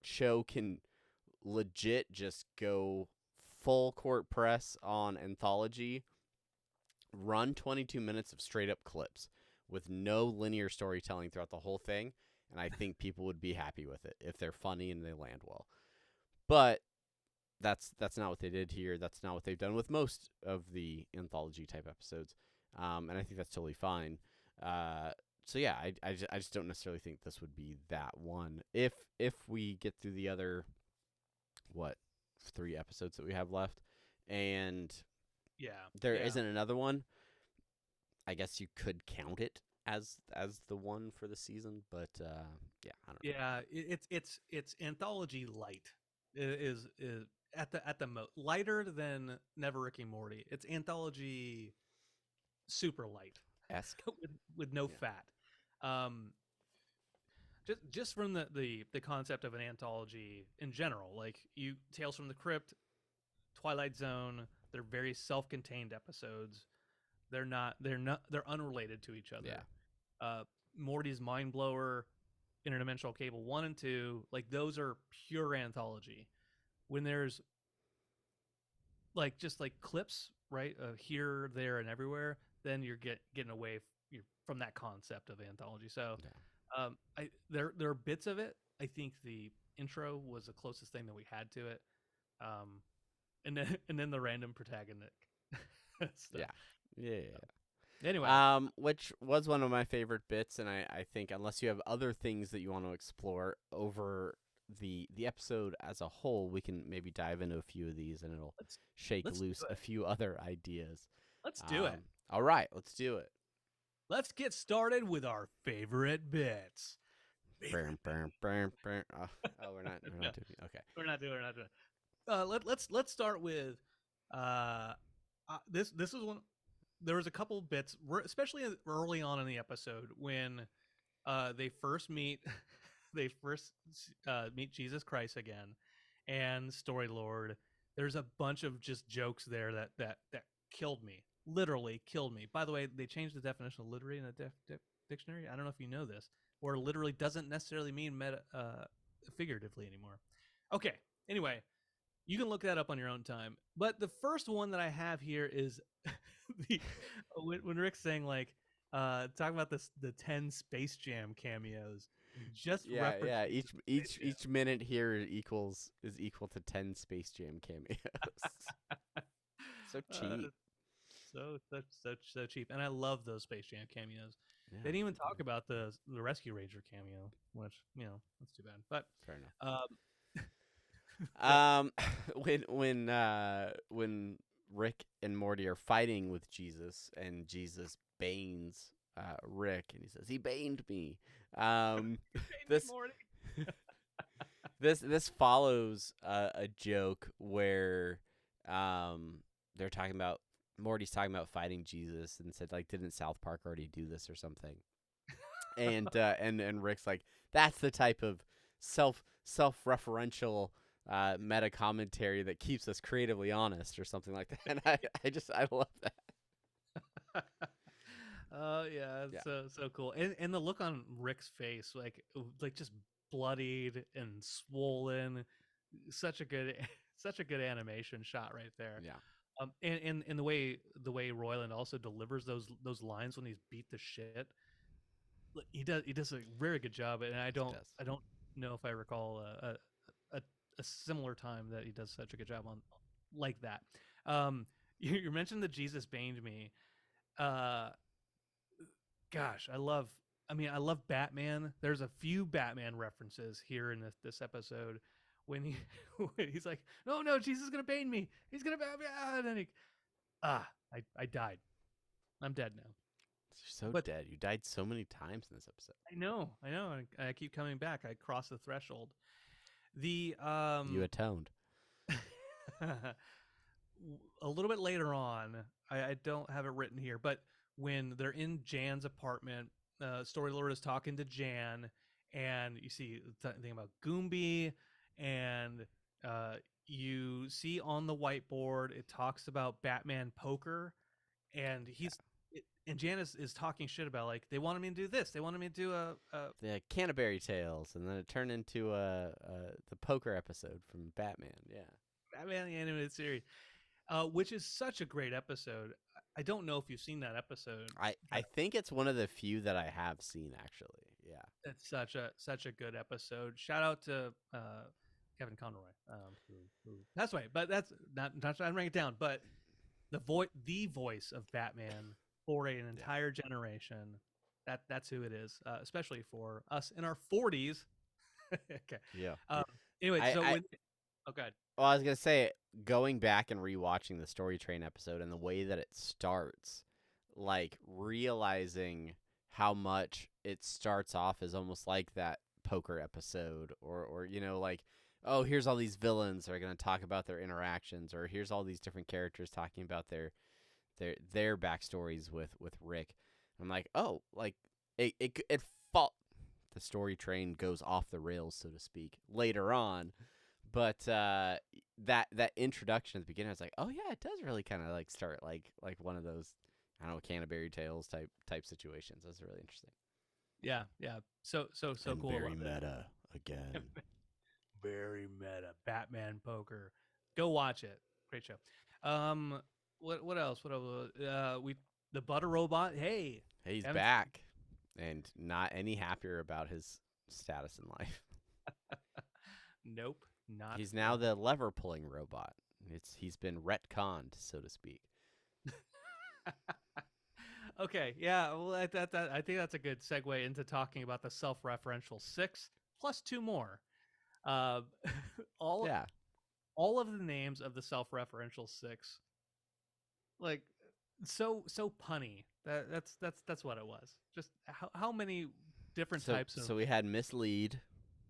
C: show can legit just go full court press on anthology, run 22 minutes of straight up clips with no linear storytelling throughout the whole thing, and I think people would be happy with it if they're funny and they land well. But that's not what they did here. That's not what they've done with most of the anthology type episodes, and I think that's totally fine. So yeah, I just don't necessarily think this would be that one. If we get through the other 3 episodes that we have left, and there isn't another one, I guess you could count it as the one for the season. But yeah, I don't know.
B: Yeah, it's anthology light. Is at the lighter than Never Rick and Morty. It's anthology super light
C: esque
B: with no fat. Just from the concept of an anthology in general, like Tales from the Crypt, Twilight Zone, they're very self-contained episodes. They're unrelated to each other.
C: Yeah.
B: Morty's Mind Blower, Interdimensional Cable 1 and 2, like those are pure anthology. When there's just clips, right, here, there, and everywhere, then you're getting away from that concept of anthology. So, there are bits of it. I think the intro was the closest thing that we had to it, and then the random protagonist.
C: Yeah.
B: Anyway,
C: which was one of my favorite bits, and I think unless you have other things that you want to explore over the episode as a whole, we can maybe dive into a few of these, and it'll shake loose a few other ideas.
B: Let's do it.
C: All right, let's do it.
B: Let's get started with our favorite bits.
C: Oh, we're not doing okay.
B: We're not doing it. Let's start with this is one. There was a couple bits, especially early on in the episode, when they first meet Jesus Christ again, and Story Lord. There's a bunch of just jokes there that killed me, literally killed me. By the way, they changed the definition of literary in the dictionary. I don't know if you know this, where literally doesn't necessarily mean figuratively anymore. Okay, anyway, you can look that up on your own time. But the first one that I have here is when Rick's saying talking about the 10 Space Jam cameos.
C: Each minute here is equal to 10 Space Jam cameos. So cheap.
B: So cheap, and I love those Space Jam cameos. Yeah. They didn't even talk about the Rescue Ranger cameo, which that's too bad. But
C: fair enough. When Rick and Morty are fighting with Jesus, and Jesus banes Rick, and he says, "He baned me." This follows a joke where they're talking about Morty's talking about fighting Jesus, and said didn't South Park already do this or something? and Rick's like, that's the type of self-referential meta commentary that keeps us creatively honest, or something like that. And I love that.
B: So cool. And the look on Rick's face, like just bloodied and swollen, such a good animation shot right there.
C: Yeah.
B: And the way Roiland also delivers those lines when he's beat the shit, he does a very good job. And I don't know if I recall a similar time that he does such a good job on like that. You mentioned the Jesus baned me. Gosh, I love Batman. There's a few Batman references here in this episode when he's like, no, Jesus is gonna bane me. He's gonna ban me. And then I died. I'm dead now.
C: You're so dead. You died so many times in this episode.
B: I know. I keep coming back. I cross the threshold. You
C: atoned.
B: A little bit later on, I don't have it written here, but when they're in Jan's apartment, Story Lord is talking to Jan, and you see the thing about Goombi, and you see on the whiteboard it talks about Batman Poker, and and Jan is talking shit about, like, they wanted me to do this, they wanted me to do
C: The Canterbury Tales, and then it turned into the poker episode from Batman. Yeah,
B: Batman the Animated Series, which is such a great episode. I don't know if you've seen that episode.
C: I think it's one of the few that I have seen, actually. Yeah.
B: It's such a good episode. Shout out to Kevin Conroy, who that's right, but that's not trying to bring it down. But the voice of Batman for an entire generation, that's who it is, especially for us in our 40s. Okay.
C: Yeah.
B: Anyway,
C: I-
B: so
C: I-
B: when, oh god,
C: Well, I was gonna say, going back and rewatching the Story Train episode and the way that it starts, like realizing how much it starts off as almost like that poker episode, or like, oh, here's all these villains that are gonna talk about their interactions, or here's all these different characters talking about their backstories with Rick. I'm like, oh, like it fall. The Story Train goes off the rails, so to speak, later on. But that introduction at the beginning, I was like, oh yeah, it does really kind of like start like one of those, I don't know, Canterbury Tales type situations. That's really interesting.
B: yeah, so
C: And
B: cool.
C: very meta again.
B: Very meta. Batman Poker. Go watch it. Great show. What else? What else? The Butter Robot. Hey,
C: Hey, he's
B: haven't-
C: back, and not any happier about his status in life.
B: Nope, not.
C: He's now the lever pulling robot. He's been retconned, so to speak.
B: Okay, yeah. Well, I think that's a good segue into talking about the self-referential 6 plus 2 more. All
C: Yeah.
B: all of the names of the self-referential 6, like, so punny. That's what it was. Just how many different types of
C: So we had Mislead,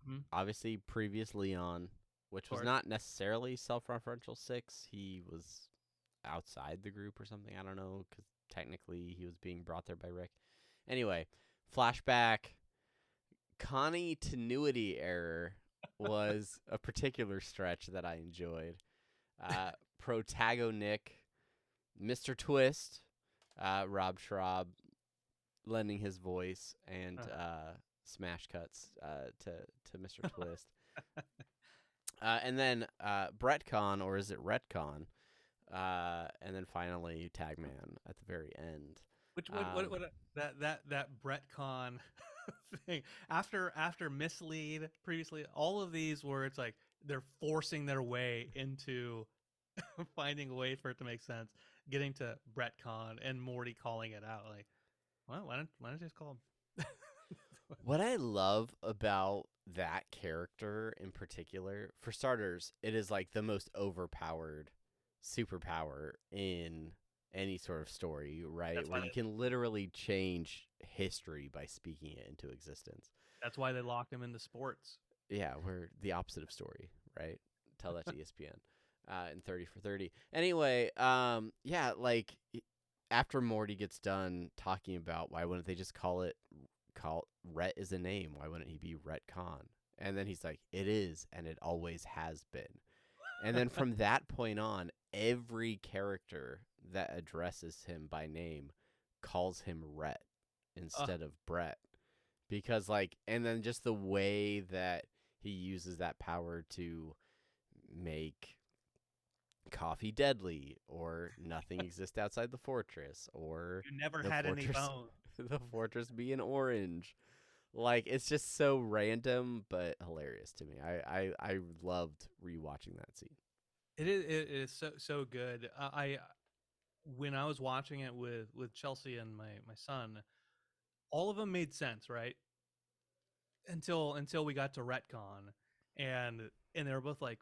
B: Mhm.
C: obviously previous Leon, which was
B: Course.
C: not necessarily self-referential 6. He was outside the group or something. I don't know, because technically he was being brought there by Rick. Anyway, flashback. Continuity error was a particular stretch that I enjoyed. Protagonic, Mr. Twist, Rob Schraub lending his voice, and smash cuts to Mr. Twist. And then Bretcon, or is it Retcon? And then finally Tagman at the very end.
B: Which what that Bretcon thing after Mislead previously, all of these where it's like they're forcing their way into finding a way for it to make sense, getting to Bretcon and Morty calling it out, like, well, why don't you just call him?
C: What I love about that character in particular, for starters, it is like the most overpowered superpower in any sort of story, right?
B: That's
C: Where
B: why
C: you can literally change history by speaking it into existence.
B: That's why they locked him into sports.
C: Yeah, we're the opposite of story, right? Tell that to ESPN in 30 for 30. Anyway, yeah, like after Morty gets done talking about why wouldn't they just call Rhett is a name, why wouldn't he be Retcon? And then he's like, it is, and it always has been. And then from that point on, every character that addresses him by name calls him Rhett instead of Brett. Because, like, and then just the way that he uses that power to make coffee deadly, or nothing exists outside the fortress, or
B: You never
C: the
B: had any
C: fortress-
B: bones.
C: the fortress being orange. Like, it's just so random but hilarious to me. I loved rewatching that scene.
B: It is so good. When I was watching it with Chelsea and my son, all of them made sense, right? Until we got to Retcon, and they were both like,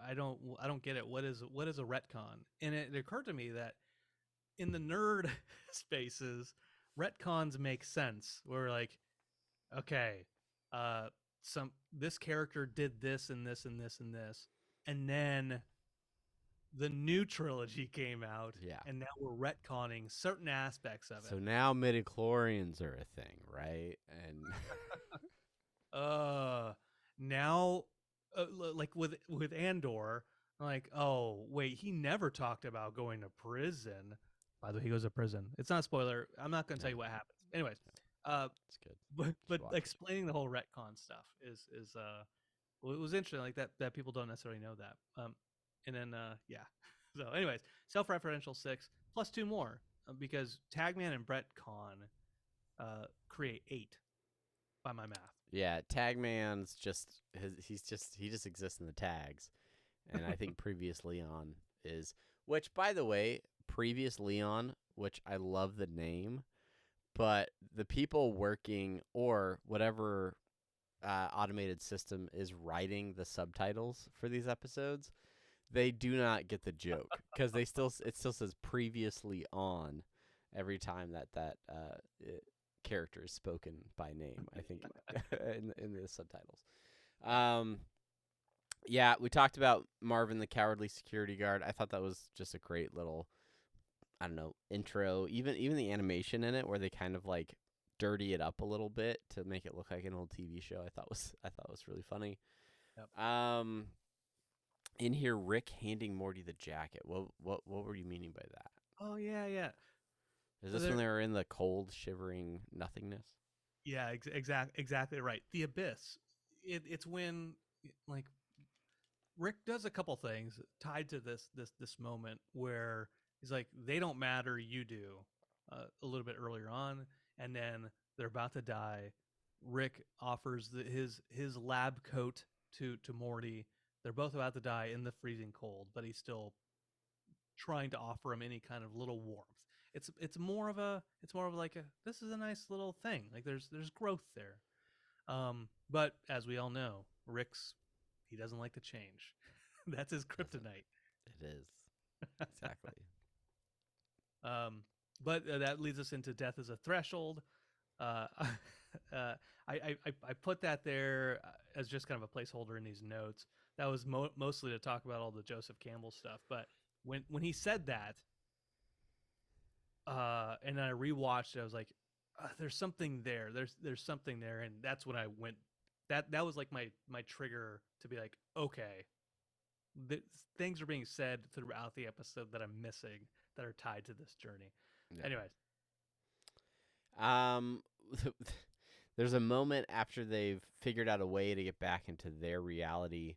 B: I don't get it. What is a Retcon? And it occurred to me that in the nerd spaces, retcons make sense. We're like, okay, this character did this and this and this and this, and then the new trilogy came out,
C: Yeah.
B: and now we're retconning certain aspects of
C: So
B: it.
C: now midichlorians are a thing, right? And
B: Uh, now, like with Andor, like, oh wait, he never talked about going to prison. By the way, he goes to prison. It's not a spoiler. I'm not going to tell
C: yeah,
B: you what happens. Anyways, uh,
C: it's good.
B: but
C: Just watch it.
B: explaining the whole retcon stuff is well, it was interesting, like that people don't necessarily know that. And then yeah. So, anyways, self-referential 6 plus 2 more because Tagman and Brett Con create 8 by my math.
C: Yeah, Tagman's just he just exists in the tags, and I think previous Leon is, which by the way, previous Leon, which I love the name, but the people working or whatever automated system is writing the subtitles for these episodes, they do not get the joke because it still says previously on every time character is spoken by name. I think in the subtitles. Yeah, we talked about Marvin the Cowardly Security Guard. I thought that was just a great little, I don't know, intro. Even the animation in it where they kind of like dirty it up a little bit to make it look like an old TV show. I thought was really funny.
B: Yep.
C: In here, Rick handing Morty the jacket. What were you meaning by that?
B: Oh yeah.
C: Is
B: So
C: this when they were in the cold, shivering nothingness?
B: yeah, exactly right. The abyss. It's when like Rick does a couple things tied to this moment where he's like, they don't matter, you do. A little bit earlier on, and then they're about to die. Rick offers his lab coat to Morty. They're both about to die in the freezing cold, but he's still trying to offer him any kind of little warmth. It's more of like a, this is a nice little thing. Like there's growth there. But as we all know, he doesn't like to change. That's his kryptonite.
C: It is exactly.
B: But that leads us into death as a threshold. Uh, I put that there as just kind of a placeholder in these notes. That was mostly to talk about all the Joseph Campbell stuff. But when he said that, and I rewatched it, I was like, "There's something there. There's something there," and that's when I went. That was like my trigger to be like, okay, things are being said throughout the episode that I'm missing that are tied to this journey.
C: Yeah.
B: Anyways,
C: Um, there's a moment after they've figured out a way to get back into their reality,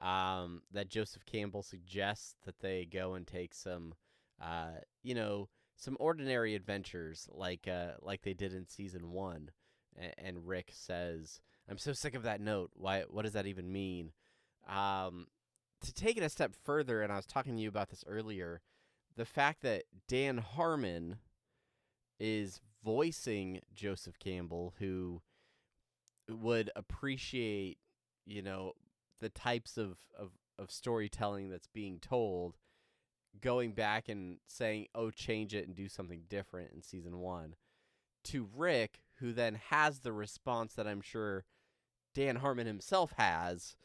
C: that Joseph Campbell suggests that they go and take some, some ordinary adventures like they did in season 1. And Rick says, "I'm so sick of that note. Why? What does that even mean?" To take it a step further, and I was talking to you about this earlier, the fact that Dan Harmon is voicing Joseph Campbell, who would appreciate, the types of storytelling that's being told, going back and saying, oh, change it and do something different in season 1, to Rick, who then has the response that I'm sure Dan Harmon himself has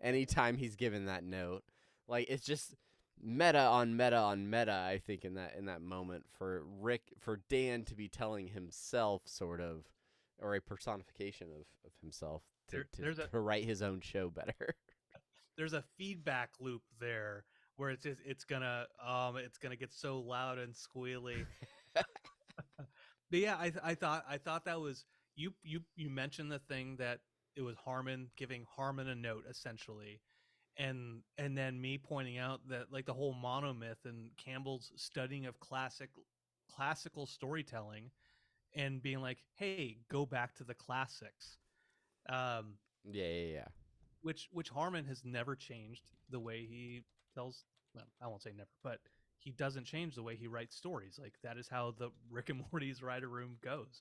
C: anytime he's given that note. Like, it's just meta on meta on meta, I think, in that moment for Dan to be telling himself sort of, or a personification of himself to write his own show better.
B: there's a feedback loop there where it's gonna get so loud and squealy. But yeah, I thought that was you mentioned the thing that it was Harmon giving Harmon a note essentially, and then me pointing out that like the whole monomyth and Campbell's studying of classical storytelling and being like, hey, go back to the classics. Um,
C: Yeah.
B: which Harmon has never changed the way he tells. Well, I won't say never, but he doesn't change the way he writes stories. Like that is how the Rick and Morty's writer room goes.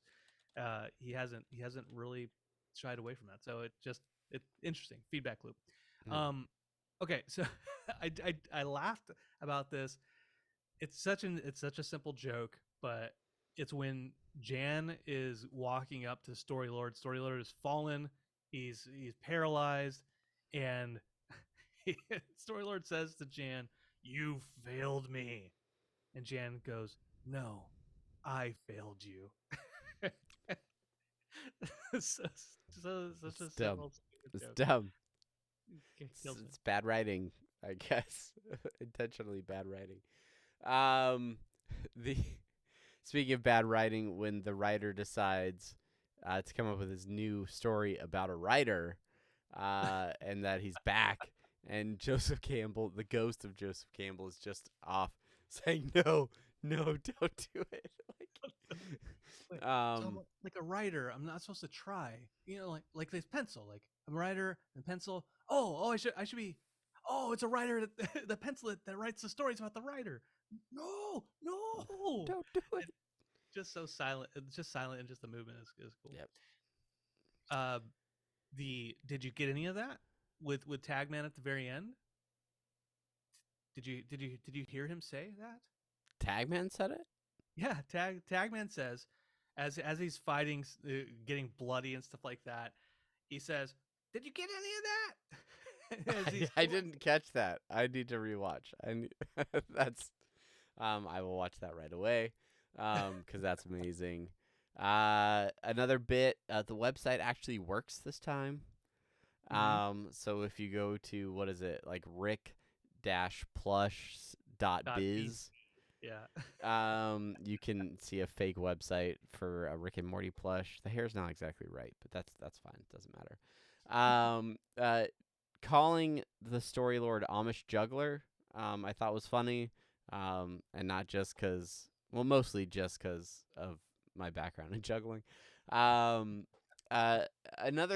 B: He hasn't really shied away from that. So it's interesting feedback loop.
C: Mm.
B: Okay, so I laughed about this. It's such a simple joke, but it's when Jan is walking up to Story Lord. Story Lord has fallen. He's paralyzed, and Story Lord says to Jan, "You failed me." And Jan goes, "No, I failed you." so, such
C: It's
B: a
C: dumb.
B: simple, stupid
C: It's
B: joke.
C: dumb.
B: It kills me.
C: It's bad writing, I guess. Intentionally bad writing. Um, the speaking of bad writing, when the writer decides to come up with his new story about a writer, and that he's back, and Joseph Campbell, the ghost of Joseph Campbell, is just off, saying, "No, no, don't do it."
B: Wait,
C: Like,
B: so I'm like a writer. I'm not supposed to try. Like this pencil. Like I'm a writer and pencil. Oh, I should be. Oh, it's a writer that the pencil that writes the stories about the writer. No, no.
C: don't do it.
B: And just so silent. It's just silent, and just the movement is cool.
C: Yep.
B: Uh, did you get any of that with Tagman at the very end? Did you hear him say that?
C: Tagman said it.
B: Yeah, Tagman says, as he's fighting, getting bloody and stuff like that, he says, "Did you get any of that?" As he's
C: I didn't catch that. I need to rewatch. That's I will watch that right away. Because that's amazing. Another bit. The website actually works this time. So if you go to what is it like rick-plush.biz,
B: yeah.
C: you can see a fake website for a Rick and Morty plush. The hair's not exactly right, but that's fine. It doesn't matter. Calling the story lord Amish juggler, I thought was funny. And not just because, well, mostly just because of my background in juggling. Another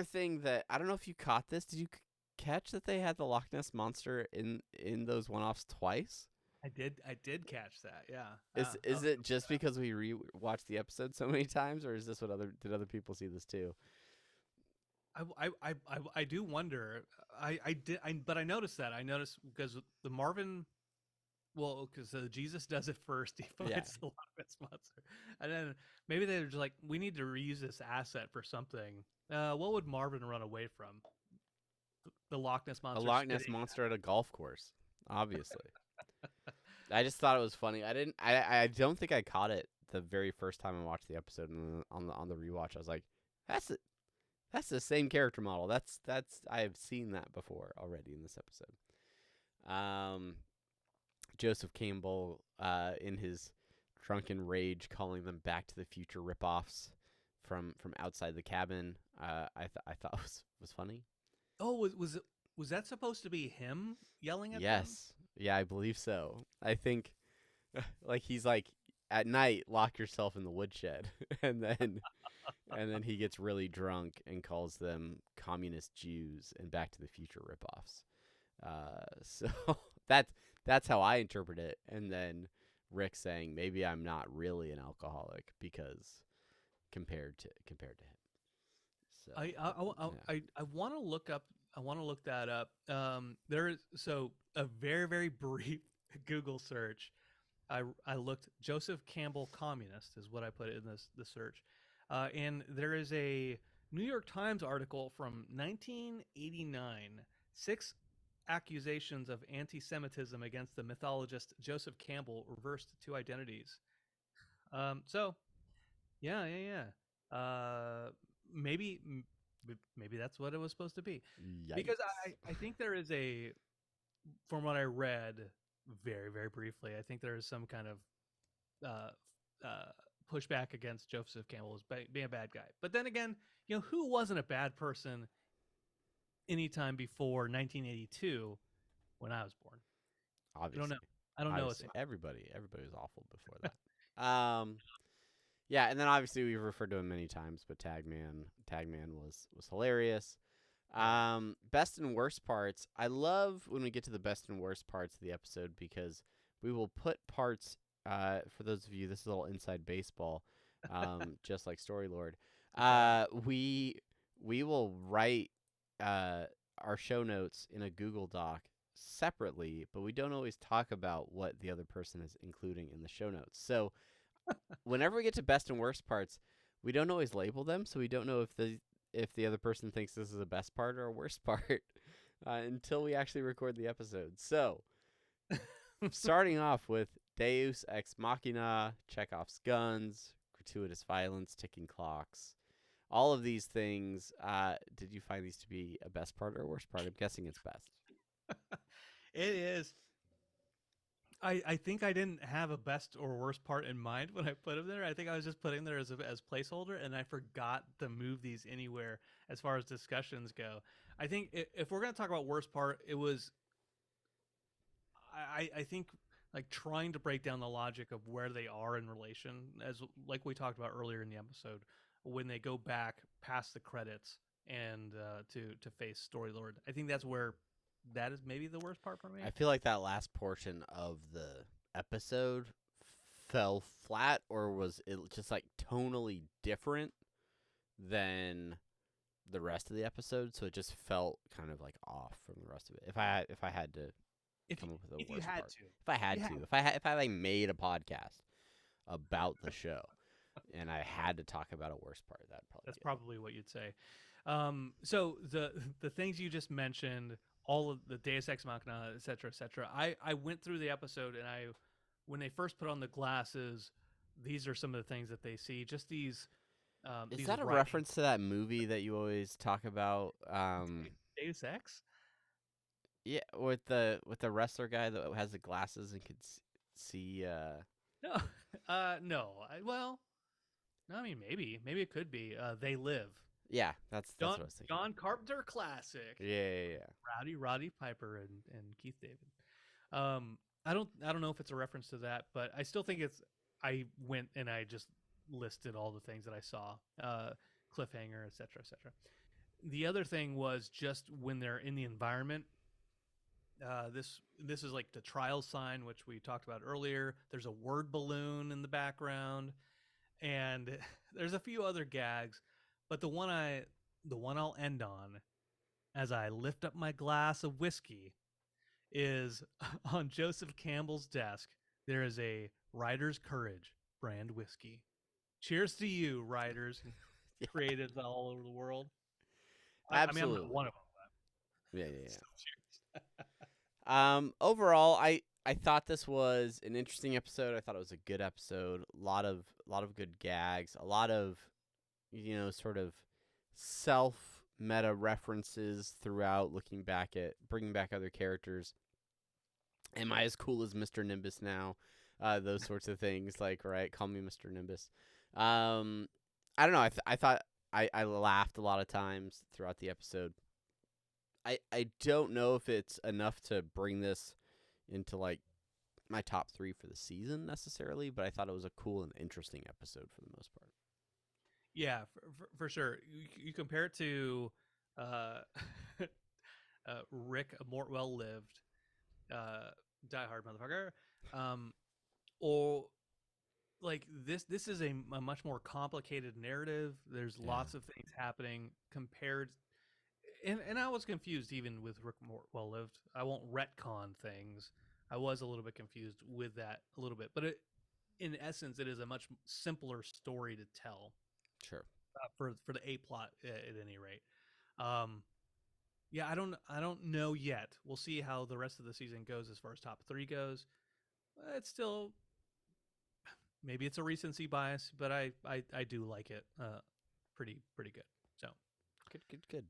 C: thing that I don't know if you caught this. Did you catch that they had the Loch Ness monster in those one-offs twice?
B: I did catch that. Yeah.
C: Is it just because we watched the episode so many times, or is this what did other people see this too?
B: I do wonder. But I noticed that. I noticed because the Marvin. Well, because Jesus does it first. He finds the Loch Ness monster, and then maybe they're just like, we need to reuse this asset for something. What would Marvin run away from? The Loch Ness monster.
C: A Loch Ness monster at a golf course, obviously. I just thought it was funny. I don't think I caught it the very first time I watched the episode, and on the rewatch, I was like, that's the same character model. That's I have seen that before already in this episode. Joseph Campbell, in his drunken rage, calling them Back to the Future ripoffs from outside the cabin. I thought was funny.
B: Oh, was that supposed to be him yelling at them?
C: Yes, yeah, I believe so. I think, like he's like, at night, lock yourself in the woodshed, and then he gets really drunk and calls them communist Jews and Back to the Future ripoffs. So that's how I interpret it. And then Rick saying, maybe I'm not really an alcoholic because compared to him. So
B: I want to look up. I want to look that up. There is a very, very brief Google search. I looked Joseph Campbell communist is what I put in the search, and there is a New York Times article from 1989. 6 accusations of anti-Semitism against the mythologist Joseph Campbell reversed 2 identities. So, yeah. Maybe that's what it was supposed to be.
C: yikes.
B: Because I think there is from what I read very, very briefly, I think there is some kind of pushback against Joseph Campbell as being a bad guy. But then again, who wasn't a bad person anytime before 1982 when I was born?
C: Obviously,
B: I don't know.
C: Everybody was awful before that. Yeah, and then obviously we've referred to him many times, but Tagman was hilarious. Best and worst parts. I love when we get to the best and worst parts of the episode because we will put parts. For those of you, this is a little inside baseball, just like Storylord. We will write our show notes in a Google Doc separately, but we don't always talk about what the other person is including in the show notes. So whenever we get to best and worst parts, we don't always label them, so we don't know if the other person thinks this is a best part or a worst part until we actually record the episode. So Starting off with Deus Ex Machina, Chekhov's guns, gratuitous violence, ticking clocks. All of these things, did you find these to be a best part or a worst part? I'm guessing it's best.
B: It is. I think I didn't have a best or worst part in mind when I put them there. I think I was just putting there as placeholder, and I forgot to move these anywhere as far as discussions go. I think if we're going to talk about worst part, it was I think like trying to break down the logic of where they are in relation, as like we talked about earlier in the episode, when they go back past the credits and to face Story Lord. I think that's where that is maybe the worst part for me.
C: I feel like that last portion of the episode fell flat, or was it just like tonally different than the rest of the episode? So it just felt kind of like off from the rest of it. If I had to come up with a worst part, if I like made a podcast about the show and I had to talk about a worst part, that's
B: probably what you'd say. So the things you just mentioned, all of the Deus Ex Machina, et cetera, et cetera. I went through the episode, and when they first put on the glasses, these are some of the things that they see. Just these.
C: Is that a reference to that movie that you always talk about?
B: Deus Ex.
C: Yeah, with the wrestler guy that has the glasses and could see.
B: No, no. No, I mean maybe it could be. They Live.
C: Yeah, that's what I was thinking.
B: John Carpenter classic.
C: Yeah.
B: Roddy Piper and Keith David. I don't know if it's a reference to that, but I still think it's. I went and I just listed all the things that I saw, cliffhanger, etc., etc. The other thing was just when they're in the environment. This is like the trial sign, which we talked about earlier. There's a word balloon in the background, and there's a few other gags. But the one I'll end on, as I lift up my glass of whiskey, is on Joseph Campbell's desk. There is a Writer's Courage brand whiskey. Cheers to you, writers, creatives all over the world.
C: Absolutely.
B: I mean, I'm not one of them.
C: Yeah.
B: Still cheers.
C: Overall, I thought this was an interesting episode. I thought it was a good episode. A lot of good gags. A lot of sort of self-meta references throughout, looking back at bringing back other characters. Am I as cool as Mr. Nimbus now? Those sorts of things, like, right, call me Mr. Nimbus. I don't know. I thought I laughed a lot of times throughout the episode. I don't know if it's enough to bring this into, like, my top 3 for the season necessarily, but I thought it was a cool and interesting episode for the most part.
B: Yeah, for sure. You compare it to Rick, a more well-lived, Die Hard motherfucker, or like this is a much more complicated narrative. There's lots of things happening compared, and I was confused even with Rick More Well-Lived. I won't retcon things. I was a little bit confused with that a little bit, but in essence, it is a much simpler story to tell.
C: Sure.
B: For the A plot at any rate. Yeah, I don't know yet. We'll see how the rest of the season goes as far as top 3 goes. It's still, maybe it's a recency bias, but I do like it. Pretty good. So
C: Good.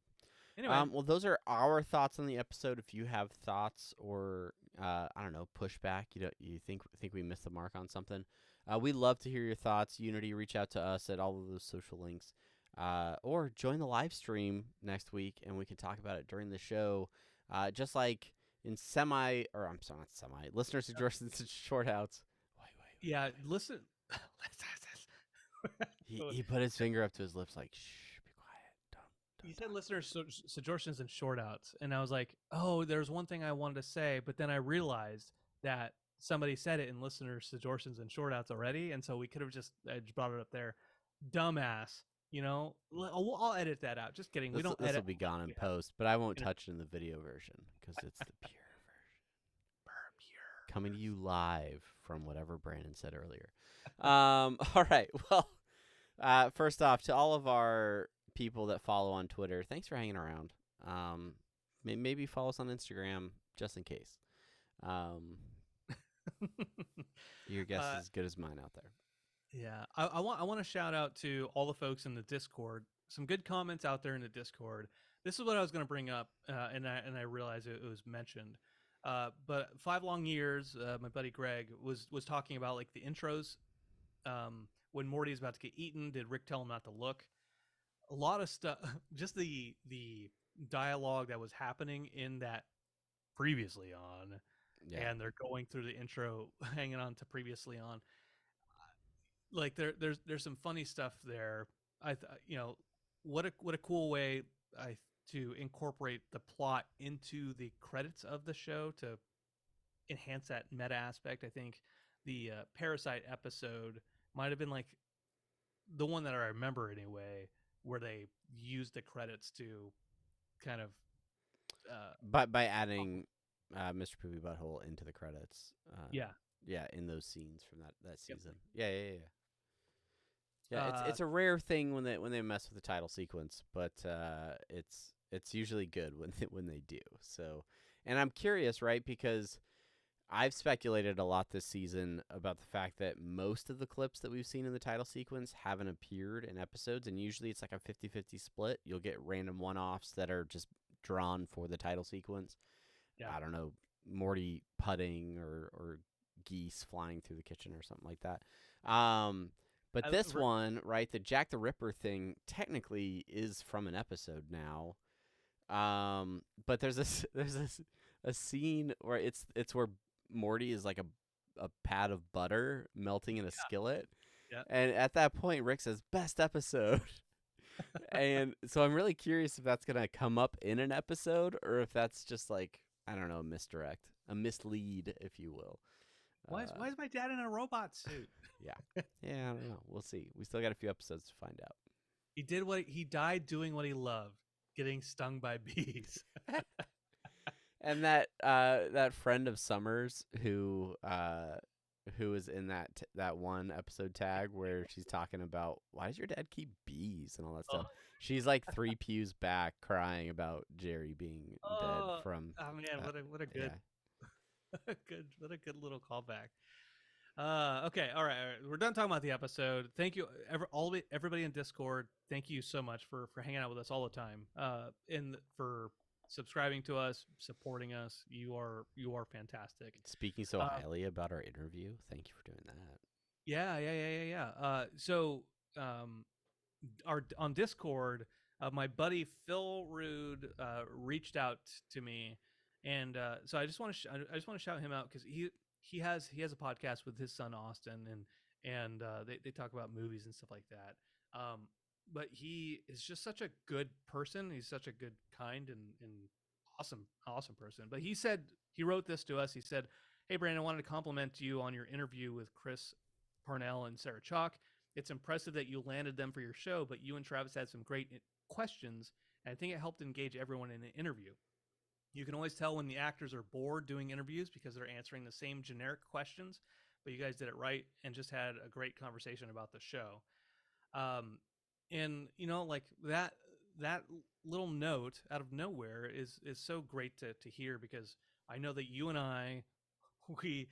B: Anyway,
C: well, those are our thoughts on the episode. If you have thoughts or I don't know, pushback, you think we missed the mark on something, we'd love to hear your thoughts. Unity, reach out to us at all of those social links, or join the live stream next week, and we can talk about it during the show. Just like in listener suggestions and short outs. Wait.
B: Yeah, listen.
C: He put his finger up to his lips like, shh, be quiet. Don't.
B: You said listener suggestions and short outs, and I was like, oh, there's one thing I wanted to say, but then I realized that somebody said it in listener suggestions and short outs already, and so we could have just brought it up there. Dumbass. I'll edit that out. Just kidding.
C: This will be gone in post, but I won't touch it in the video version because it's the pure version. Pure. Coming to you live from whatever Brandon said earlier. All right. Well, first off, to all of our people that follow on Twitter, thanks for hanging around. Maybe follow us on Instagram just in case. Your guess
B: Uh,
C: is as good as mine out there.
B: Yeah, I want to shout out to all the folks in the Discord. Some good comments out there in the Discord. This is what I was going to bring up, and I realized it was mentioned. But 5 long years, my buddy Greg was talking about like the intros. When Morty's about to get eaten, did Rick tell him not to look? A lot of stuff. Just the dialogue that was happening in that previously on,
C: Yeah.
B: and they're going through the intro, hanging on to previously on. Like there's some funny stuff there. What a cool way I to incorporate the plot into the credits of the show to enhance that meta aspect. I think the Parasite episode might have been like the one that I remember anyway, where they used the credits to kind of
C: But by adding Mr. Poopy Butthole into the credits.
B: yeah.
C: Yeah, in those scenes from that
B: Yep.
C: season. Yeah. Yeah, it's a rare thing when they mess with the title sequence, but it's usually good when they do. So, and I'm curious, right? Because I've speculated a lot this season about the fact that most of the clips that we've seen in the title sequence haven't appeared in episodes, and usually it's like a 50-50 split. You'll get random one-offs that are just drawn for the title sequence.
B: Yeah.
C: I don't know, Morty putting or geese flying through the kitchen or something like that. But this one, right, the Jack the Ripper thing technically is from an episode now. But there's a scene where it's where Morty is like a pat of butter melting in a skillet.
B: Yeah.
C: And at that point Rick says best episode. And so I'm really curious if that's going to come up in an episode or if that's just like, I don't know, a misdirect, a mislead, if you will.
B: Why is my dad in a robot suit?
C: Yeah, I don't know. We'll see. We still got a few episodes to find out.
B: He died doing what he loved, getting stung by bees.
C: And that friend of Summer's who is in that one episode tag where she's talking about why does your dad keep bees and all that stuff. She's like 3 pews back crying about Jerry being dead from.
B: Oh man, what a good.
C: Yeah.
B: What a good little callback. Okay, all right. We're done talking about the episode. Thank you, everybody in Discord. Thank you so much for hanging out with us all the time. And for subscribing to us, supporting us. You are fantastic.
C: Speaking so highly about our interview, thank you for doing that.
B: Yeah. So, on Discord, my buddy Phil Rude reached out to me. And so I just want to shout him out because he has a podcast with his son Austin, and they talk about movies and stuff like that. But he is just such a good person. He's such a good, kind, and awesome person. But he wrote this to us. He said, "Hey Brandon, I wanted to compliment you on your interview with Chris Parnell and Sarah Chalk. It's impressive that you landed them for your show, but you and Travis had some great questions, and I think it helped engage everyone in an interview. You can always tell when the actors are bored doing interviews because they're answering the same generic questions, but you guys did it right and just had a great conversation about the show." And like that little note out of nowhere is so great to hear, because I know that you and I, we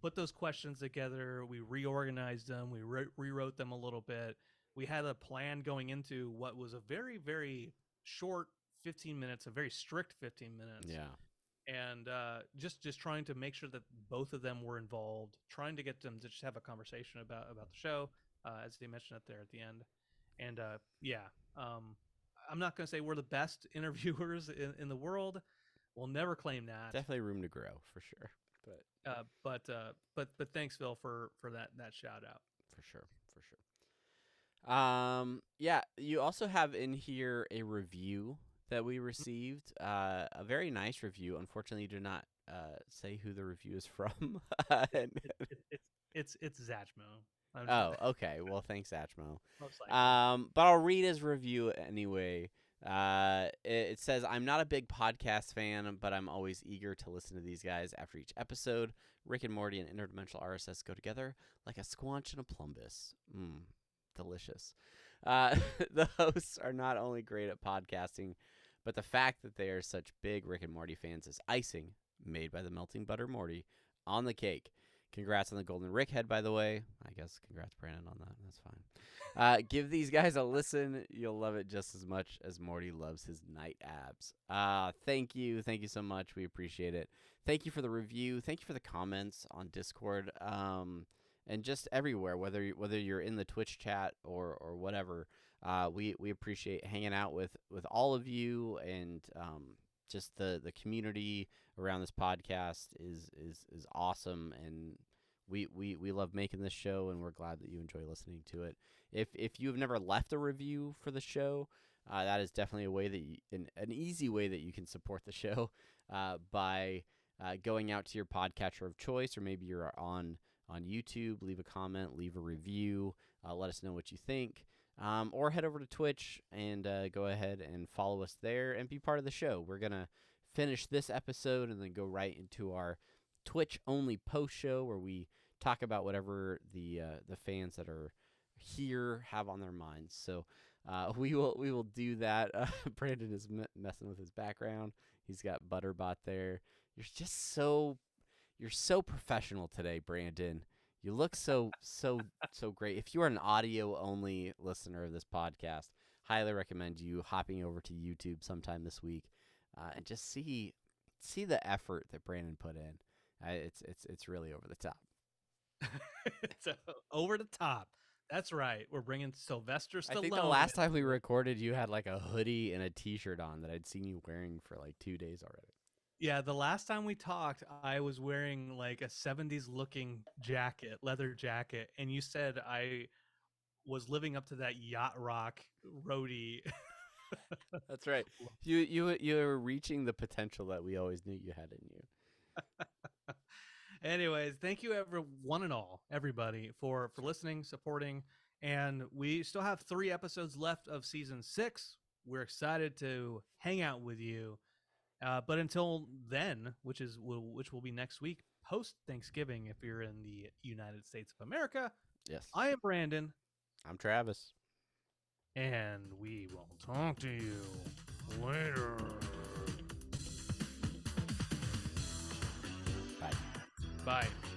B: put those questions together, we reorganized them, we rewrote them a little bit. We had a plan going into what was a very, very short 15 minutes, a very strict 15 minutes.
C: Yeah.
B: And just trying to make sure that both of them were involved, trying to get them to just have a conversation about the show, as they mentioned it there at the end. And I'm not going to say we're the best interviewers in the world. We'll never claim that.
C: Definitely room to grow for sure.
B: But thanks, Phil, for that shout out.
C: For sure. Yeah, you also have in here a review that we received, a very nice review. Unfortunately, you do not say who the review is from.
B: It's Zachmo.
C: Oh, okay. Well, thanks, Zachmo.
B: Most likely.
C: But I'll read his review anyway. It says, "I'm not a big podcast fan, but I'm always eager to listen to these guys after each episode. Rick and Morty and interdimensional RSS go together like a squanch and a plumbus. Delicious. The hosts are not only great at podcasting, but the fact that they are such big Rick and Morty fans is icing, made by the melting butter Morty, on the cake. Congrats on the Golden Rick head, by the way. I guess congrats, Brandon, on that. That's fine. Give these guys a listen. You'll love it just as much as Morty loves his night abs. Thank you. Thank you so much. We appreciate it. Thank you for the review. Thank you for the comments on Discord. And just everywhere, whether you're in the Twitch chat or whatever, we appreciate hanging out with all of you, and just the community around this podcast is awesome, and we love making this show, and we're glad that you enjoy listening to it. If you've never left a review for the show, that is definitely a way that an easy way that you can support the show by going out to your podcatcher of choice, or maybe you're on YouTube. Leave a comment, leave a review, let us know what you think, or head over to Twitch and go ahead and follow us there and be part of the show. We're going to finish this episode and then go right into our Twitch-only post show where we talk about whatever the fans that are here have on their minds. So we will do that. Brandon is messing with his background. He's got Butterbot there. You're so professional today, Brandon. You look so great. If you are an audio-only listener of this podcast, highly recommend you hopping over to YouTube sometime this week and just see the effort that Brandon put in. It's really over the top.
B: It's over the top. That's right. We're bringing Sylvester Stallone.
C: I think the last time we recorded, you had like a hoodie and a T-shirt on that I'd seen you wearing for like 2 days already.
B: Yeah, the last time we talked, I was wearing like a 70s looking jacket, leather jacket, and you said I was living up to that yacht rock roadie.
C: That's right. You're reaching the potential that we always knew you had in you.
B: Anyways, thank you everybody for listening, supporting, and we still have 3 episodes left of season 6. We're excited to hang out with you. But until then, which will be next week, post Thanksgiving if you're in the United States of America.
C: Yes.
B: I am Brandon.
C: I'm Travis.
B: And we will talk to you later.
C: Bye.
B: Bye.